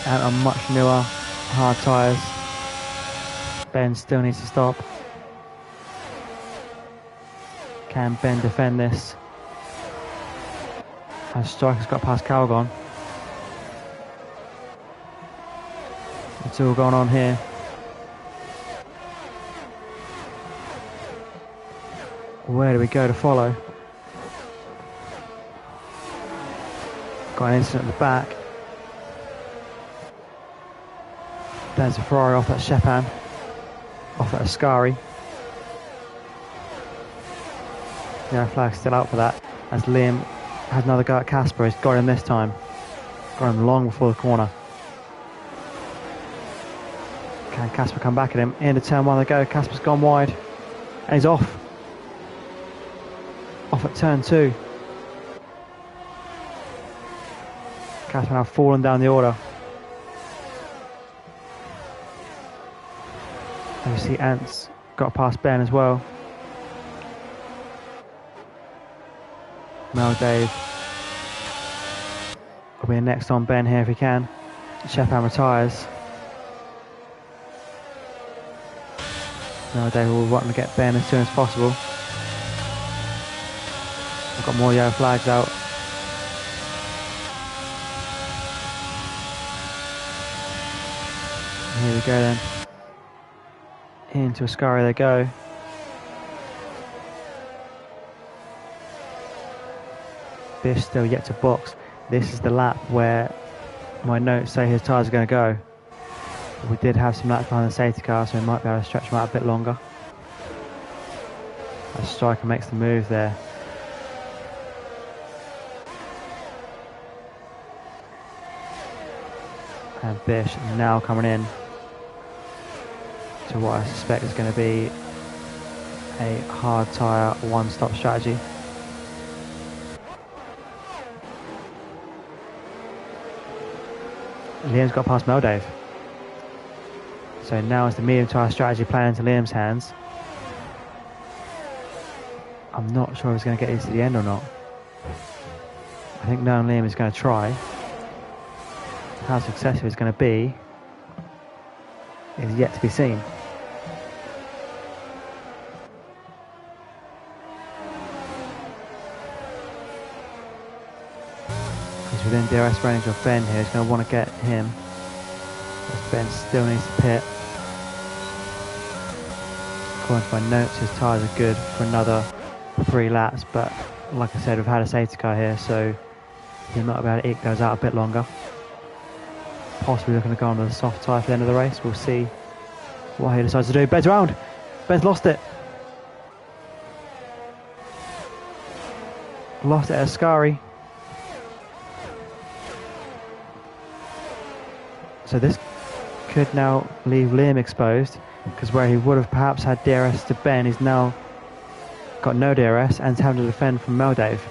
Ant on much newer hard tyres. Ben still needs to stop. Can Ben defend this? As Striker's got past Calgon. It's all going on here. Where do we go to follow? Got an incident at the back. There's a Ferrari off at Shepan. Off at Ascari. Yeah, flag's still out for that. As Liam has another go at Casper. He's got him this time. Got him long before the corner. Can Casper come back at him? Into turn one they go. Casper's gone wide. And he's off. Off at turn two. Casper now fallen down the order. And you see Ants got past Ben as well. Mel Dave will be next on Ben here if he can. Shepan retires. Mel Dave will want to get Ben as soon as possible. I've got more yellow flags out. And here we go then. Into Ascari they go. Bish still yet to box. This is the lap where my notes say his tyres are going to go. We did have some laps behind the safety car, so we might be able to stretch them out a bit longer. As Striker makes the move there. And Bish now coming in to what I suspect is going to be a hard tyre one-stop strategy. Liam's got past Mel Dave. So now is the medium tyre strategy playing into Liam's hands. I'm not sure if he's going to get these to the end or not. I think knowing Liam is going to try. How successful it's going to be is yet to be seen. He's within DRS range of Ben here. He's going to want to get him. As Ben still needs to pit. According to my notes, his tyres are good for another 3 laps, but like I said, we've had a safety car here, so he might be able to eke those out a bit longer. Possibly looking to go on with a soft tyre for the end of the race. We'll see what he decides to do. Ben's round. Ben's lost it. Lost it at Ascari. So this could now leave Liam exposed, because where he would have perhaps had DRS to Ben, he's now got no DRS and is having to defend from Mel Dave.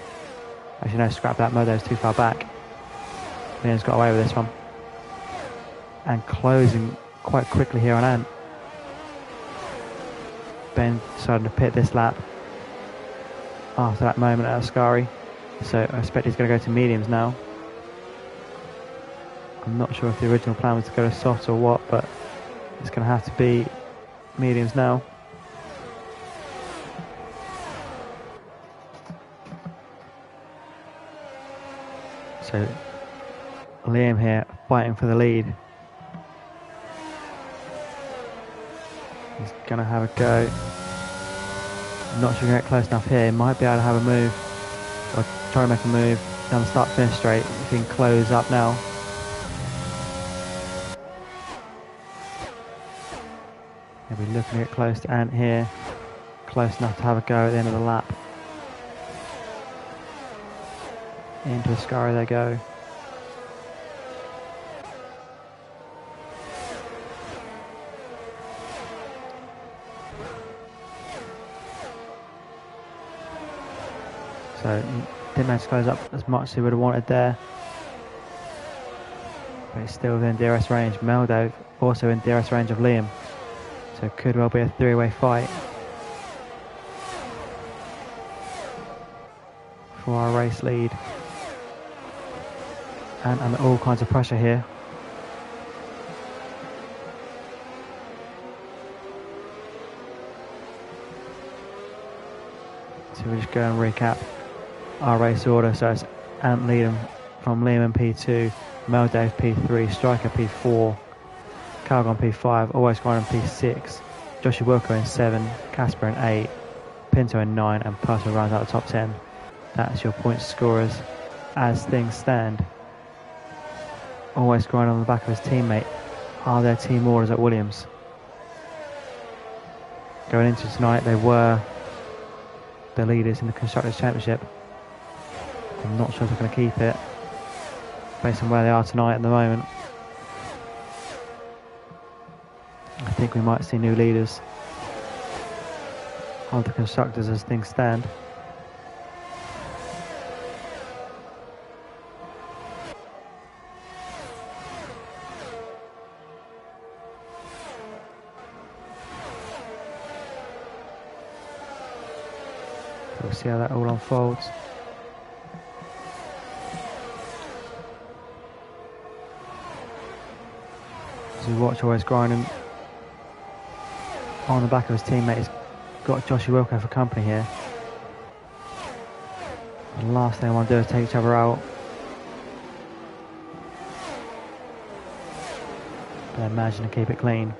Actually no, scrap that, Mel Dave's too far back. Liam's got away with this one. And closing quite quickly here on Ant. Ben decided to pit this lap after that moment at Ascari, so I expect he's going to go to mediums now. I'm not sure if the original plan was to go to soft or what, but it's going to have to be mediums now. So Liam here fighting for the lead. He's going to have a go. I'm not sure he'll get close enough here. He might be able to have a move, or try to make a move down the start finish straight. If he can close up now. He'll be looking to get close to Ant here. Close enough to have a go at the end of the lap. Into Ascari they go. So didn't manage to close up as much as he would have wanted there. But he's still within DRS range. Meldo also in DRS range of Liam. So it could well be a 3-way fight for our race lead. And under all kinds of pressure here. So we'll just go and recap our race order. So it's Ant leading from Liam in P2, Mel Dave P3, Striker P4, Calgon P5, Always Grind in P6, Joshua Wilco in 7, Casper in 8, Pinto in 9, and Purcell rounds out the top 10. That's your point scorers as things stand. always grinding on the back of his teammate. Are there team orders at Williams? Going into tonight, they were the leaders in the Constructors' Championship. I'm not sure if they're going to keep it based on where they are tonight at the moment. I think we might see new leaders of the Constructors as things stand. We'll see how that all unfolds. As we watch always grinding on the back of his teammate, he's got Joshua Wilco for company here. The last thing I want to do is take each other out. But imagine to keep it clean.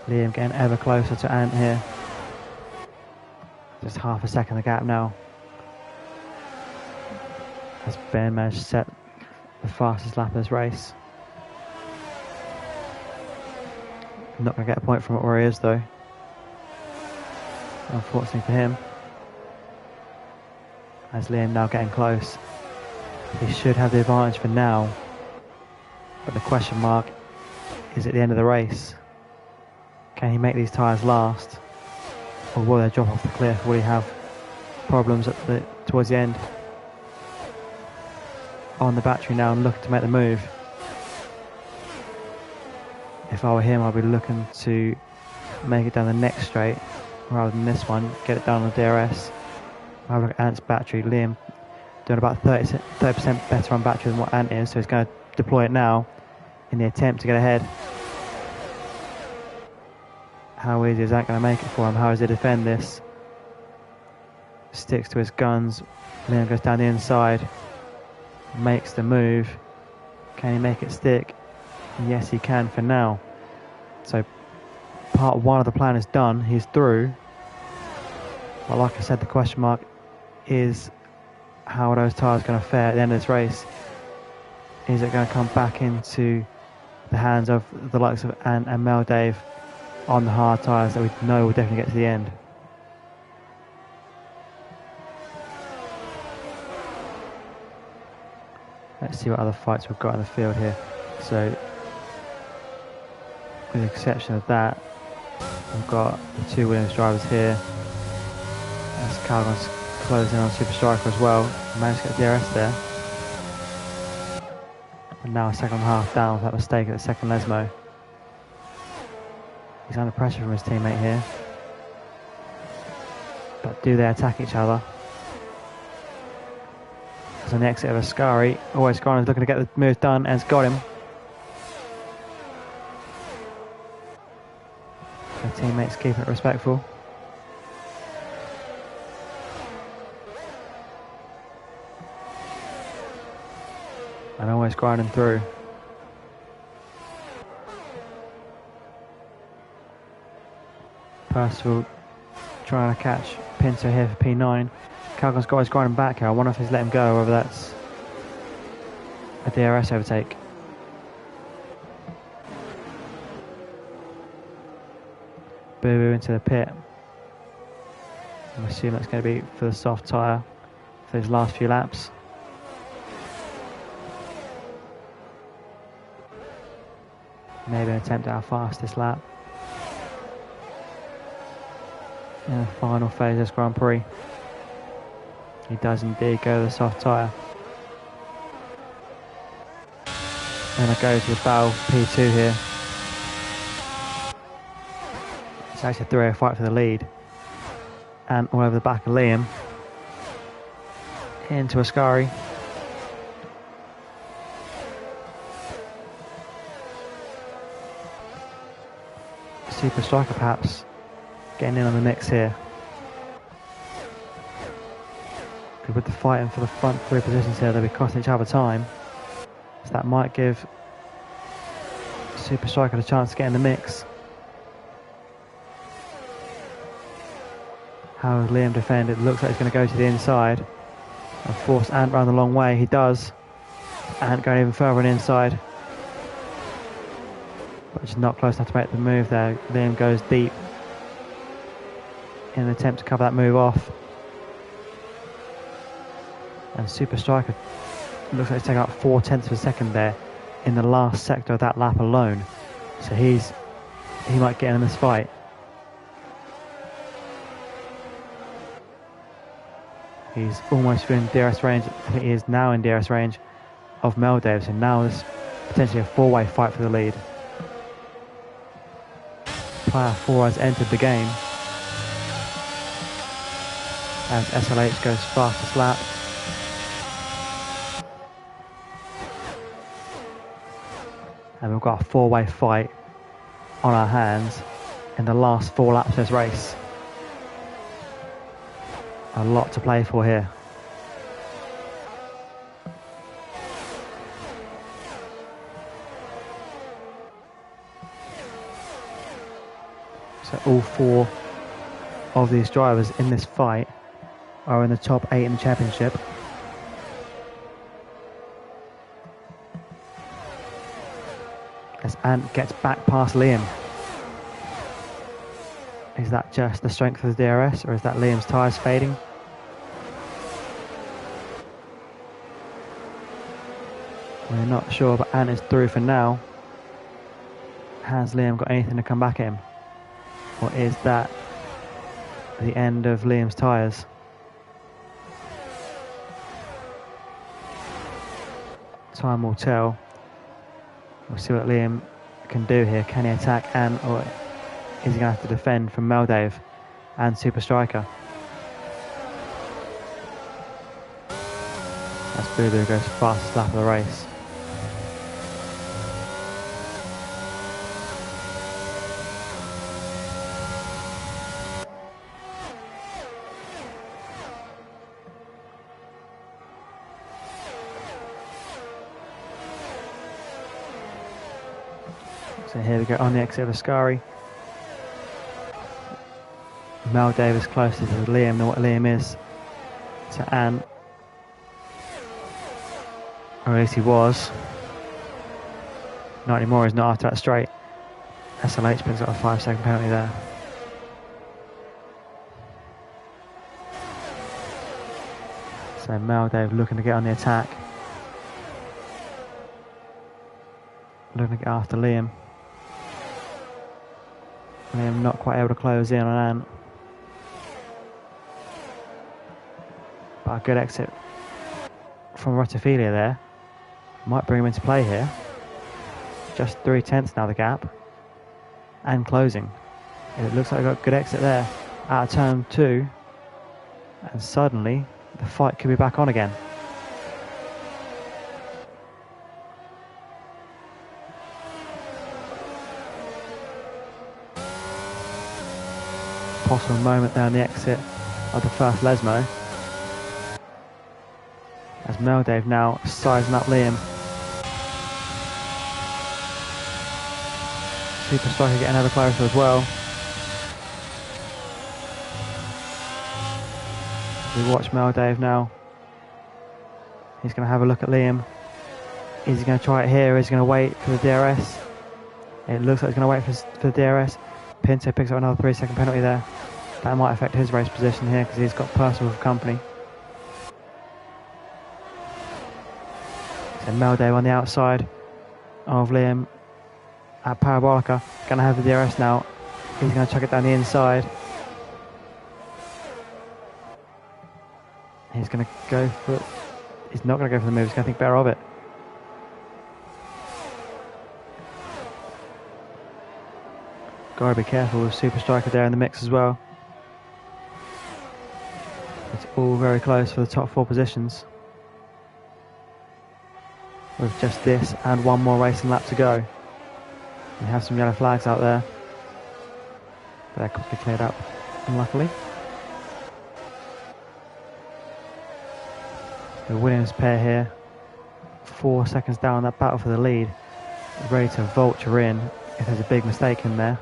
Liam getting ever closer to Ant here. Just half a second the gap now. As Ben managed to set the fastest lap of this race. Not going to get a point from it where he is though. Unfortunately for him. As Liam now getting close. He should have the advantage for now. But the question mark is at the end of the race. Can he make these tyres last? Or will they drop off the cliff? Will he have problems towards the end? On the battery now and looking to make the move. If I were him, I'd be looking to make it down the next straight rather than this one. Get it down on the DRS. Have a look at Ant's battery. Liam doing about 30% better on battery than what Ant is, so he's going to deploy it now in the attempt to get ahead. How easy is that going to make it for him? How does he defend this? Sticks to his guns. Liam goes down the inside. Makes the move. Can he make it stick? Yes, he can for now. So part one of the plan is done. He's through. But like I said, the question mark is how are those tyres going to fare at the end of this race? Is it going to come back into the hands of the likes of Ant and Mel Dave on the hard tyres that we know will definitely get to the end? Let's see what other fights we've got in the field here. So, with the exception of that, we've got the two Williams drivers here. As Calgon's closing on Super Striker as well. Managed to get DRS there. And now a second and a half down with that mistake at the second Lesmo. He's under pressure from his teammate here. But do they attack each other? As on the exit of Ascari, always Ascari is looking to get the move done and has got him. Their teammates keeping it respectful. And always grinding through. Percival trying to catch Pinto here for P9. Calgon's got his grinding back here. I wonder if he's let him go, or whether that's a DRS overtake. Boo into the pit. I'm assuming that's going to be for the soft tyre for his last few laps. Maybe an attempt at our fastest lap in the final phase of this Grand Prix. He does indeed go to the soft tyre. And I go to the Bell P2 here. It's actually a 3-0 fight for the lead. And all over the back of Liam. Into Ascari. Super Striker perhaps getting in on the mix here. With the fighting for the front three positions here, they'll be costing each other time. So that might give Super Striker a chance to get in the mix. How does Liam defend? It looks like he's going to go to the inside. and force Ant round the long way. He does. Ant going even further on the inside. But just not close enough to make the move there. Liam goes deep in an attempt to cover that move off. And Super Striker looks like he's taking out 0.4 of a second there in the last sector of that lap alone. So he might get in this fight. He's almost within DRS range. I think he is now in DRS range of Meldev. So now there's potentially a four-way fight for the lead. Player 4 has entered the game as SLH goes fastest lap. And we've got a four-way fight on our hands in the last 4 laps of this race. A lot to play for here. So all 4 of these drivers in this fight are in the top 8 in the championship. As Ant gets back past Liam. Is that just the strength of the DRS, or is that Liam's tyres fading? We're not sure, but Ant is through for now. Has Liam got anything to come back at him? Or is that the end of Liam's tyres? Time will tell. We'll see what Liam can do here. Can he attack Ant, or is he going to have to defend from Meldev and Super Striker? As Bulu goes fastest lap of the race. So here we go on the exit of Ascari. Meldev is closer to Liam than what Liam is to Ant. Or at least he was. Not anymore, he's not after that straight. SLH picks up a 5-second penalty there. So Meldev looking to get on the attack. Looking to get after Liam. Liam not quite able to close in on Ant. But a good exit from Rotifilia there. Might bring him into play here. Just 0.3 now the gap. And closing. It looks like I got a good exit there. Out of turn 2. And suddenly the fight could be back on again. Possible moment there on the exit of the first Lesmo. As Meldev now sizing up Liam. Super Striker getting ever closer as well. We watch Meldev now. He's going to have a look at Liam. Is he going to try it here, or is he going to wait for the DRS? It looks like he's going to wait for the DRS. Pinto picks up another 3-second penalty there. That might affect his race position here because he's got personal company. So Meldev on the outside of Liam at Parabolica. Going to have the DRS now. He's going to chuck it down the inside. He's going to go for... He's not going to go for the move. He's going to think better of it. Got to be careful with Super Striker there in the mix as well. It's all very close for the top 4 positions. With just this and one more racing lap to go. We have some yellow flags out there. But they're quickly cleared up, unluckily. The Williams pair here. 4 seconds down that battle for the lead. Ready to vulture in if there's a big mistake in there.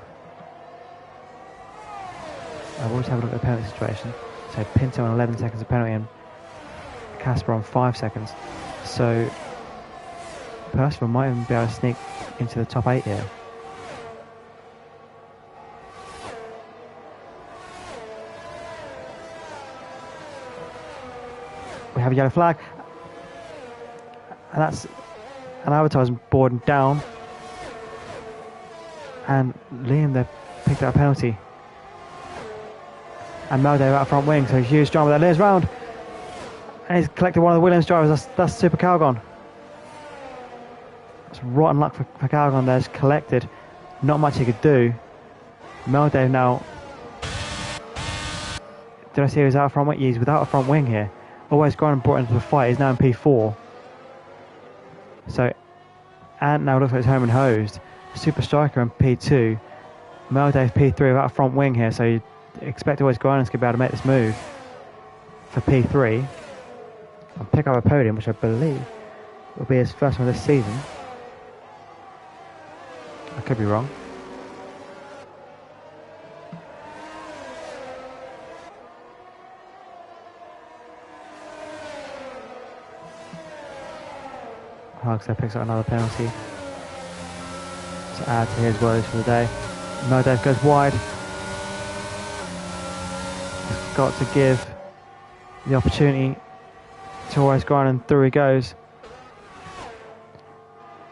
I will just have a look at the penalty situation. So Pinto on 11 seconds of penalty and Casper on 5 seconds. So Percival might even be able to sneak into the top 8 here. We have a yellow flag, and that's an advertising board and down, and Liam there picked up a penalty, and Meldev out front wing, so huge drama there. Liam's round, and he's collected one of the Williams drivers. That's Super Calgon. It's rotten luck for Calgon there. It's collected, not much he could do. Meldev now, did I see he was out front wing? He's without a front wing here. Always gone and brought into the fight. He's now in P4. So Ant now looks like he's home and hosed. Super Striker in P2. Meldev P3 without a front wing here. So you expect always Grinders to be able to make this move for P3 and pick up a podium, which I believe will be his first one this season. I could be wrong. Hugs there picks up another penalty to add to his woes for the day. Meldev goes wide. He's got to give the opportunity to always grind, and through he goes.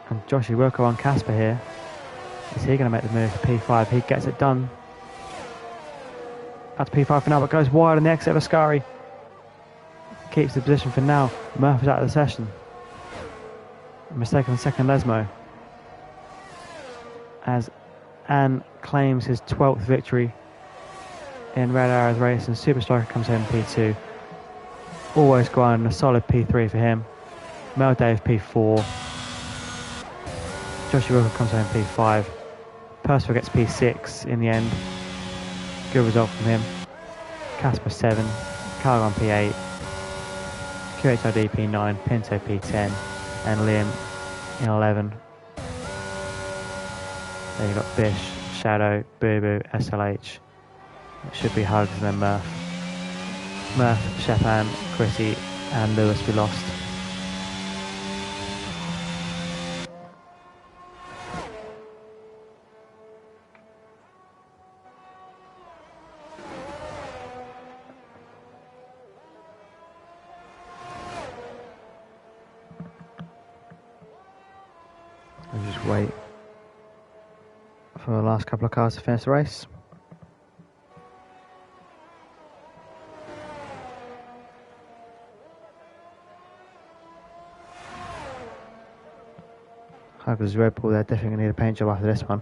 And Joshua Wilco on Casper here. Is he going to make the move to P5? He gets it done. That's P5 for now, but goes wide on the exit of Ascari. Keeps the position for now. Murphy's out of the session. A mistake on second Lesmo. As Anne claims his 12th victory in Red Arrows race, and Super Striker comes home P2. Always grinding a solid P3 for him. Meldev P4. Joshua Wilco comes home P5. Percival gets P6 in the end. Good result from him. Casper 7. Calgon P8. QHID P9. Pinto P10. And Liam in 11. Then you've got Bish, Shadow, Boo Boo, SLH. It should be Hugs and then Murph. Murph, Shepan, Chrissy and Lewis we lost. I'll just wait for the last couple of cars to finish the race. Huggers Red Bull, they're definitely going to need a paint job after this one.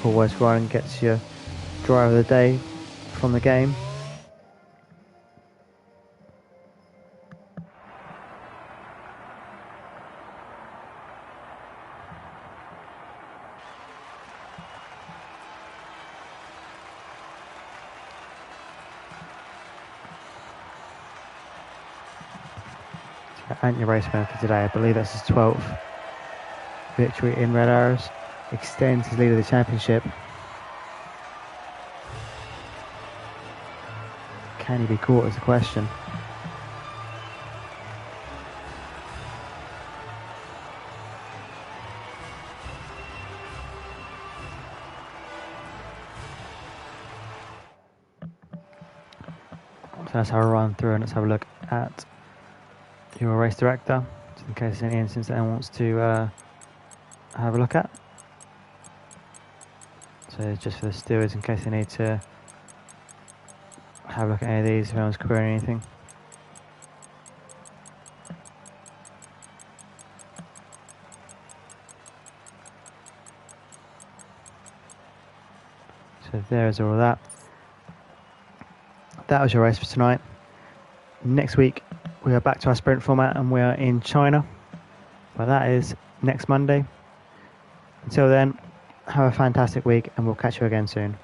Always Ryan gets your driver of the day from the game. And your race winner for today. I believe that's his 12th victory in Red Arrows. Extends his lead of the championship. Can he be caught is the question. So let's have a run through and let's have a look at your race director, just in case there's any instance that anyone wants to have a look at. So just for the stewards, in case they need to have a look at any of these, if anyone's querying anything. So there's all of that. That was your race for tonight. Next week we are back to our sprint format and we are in China. But that is next Monday. Until then, have a fantastic week and we'll catch you again soon.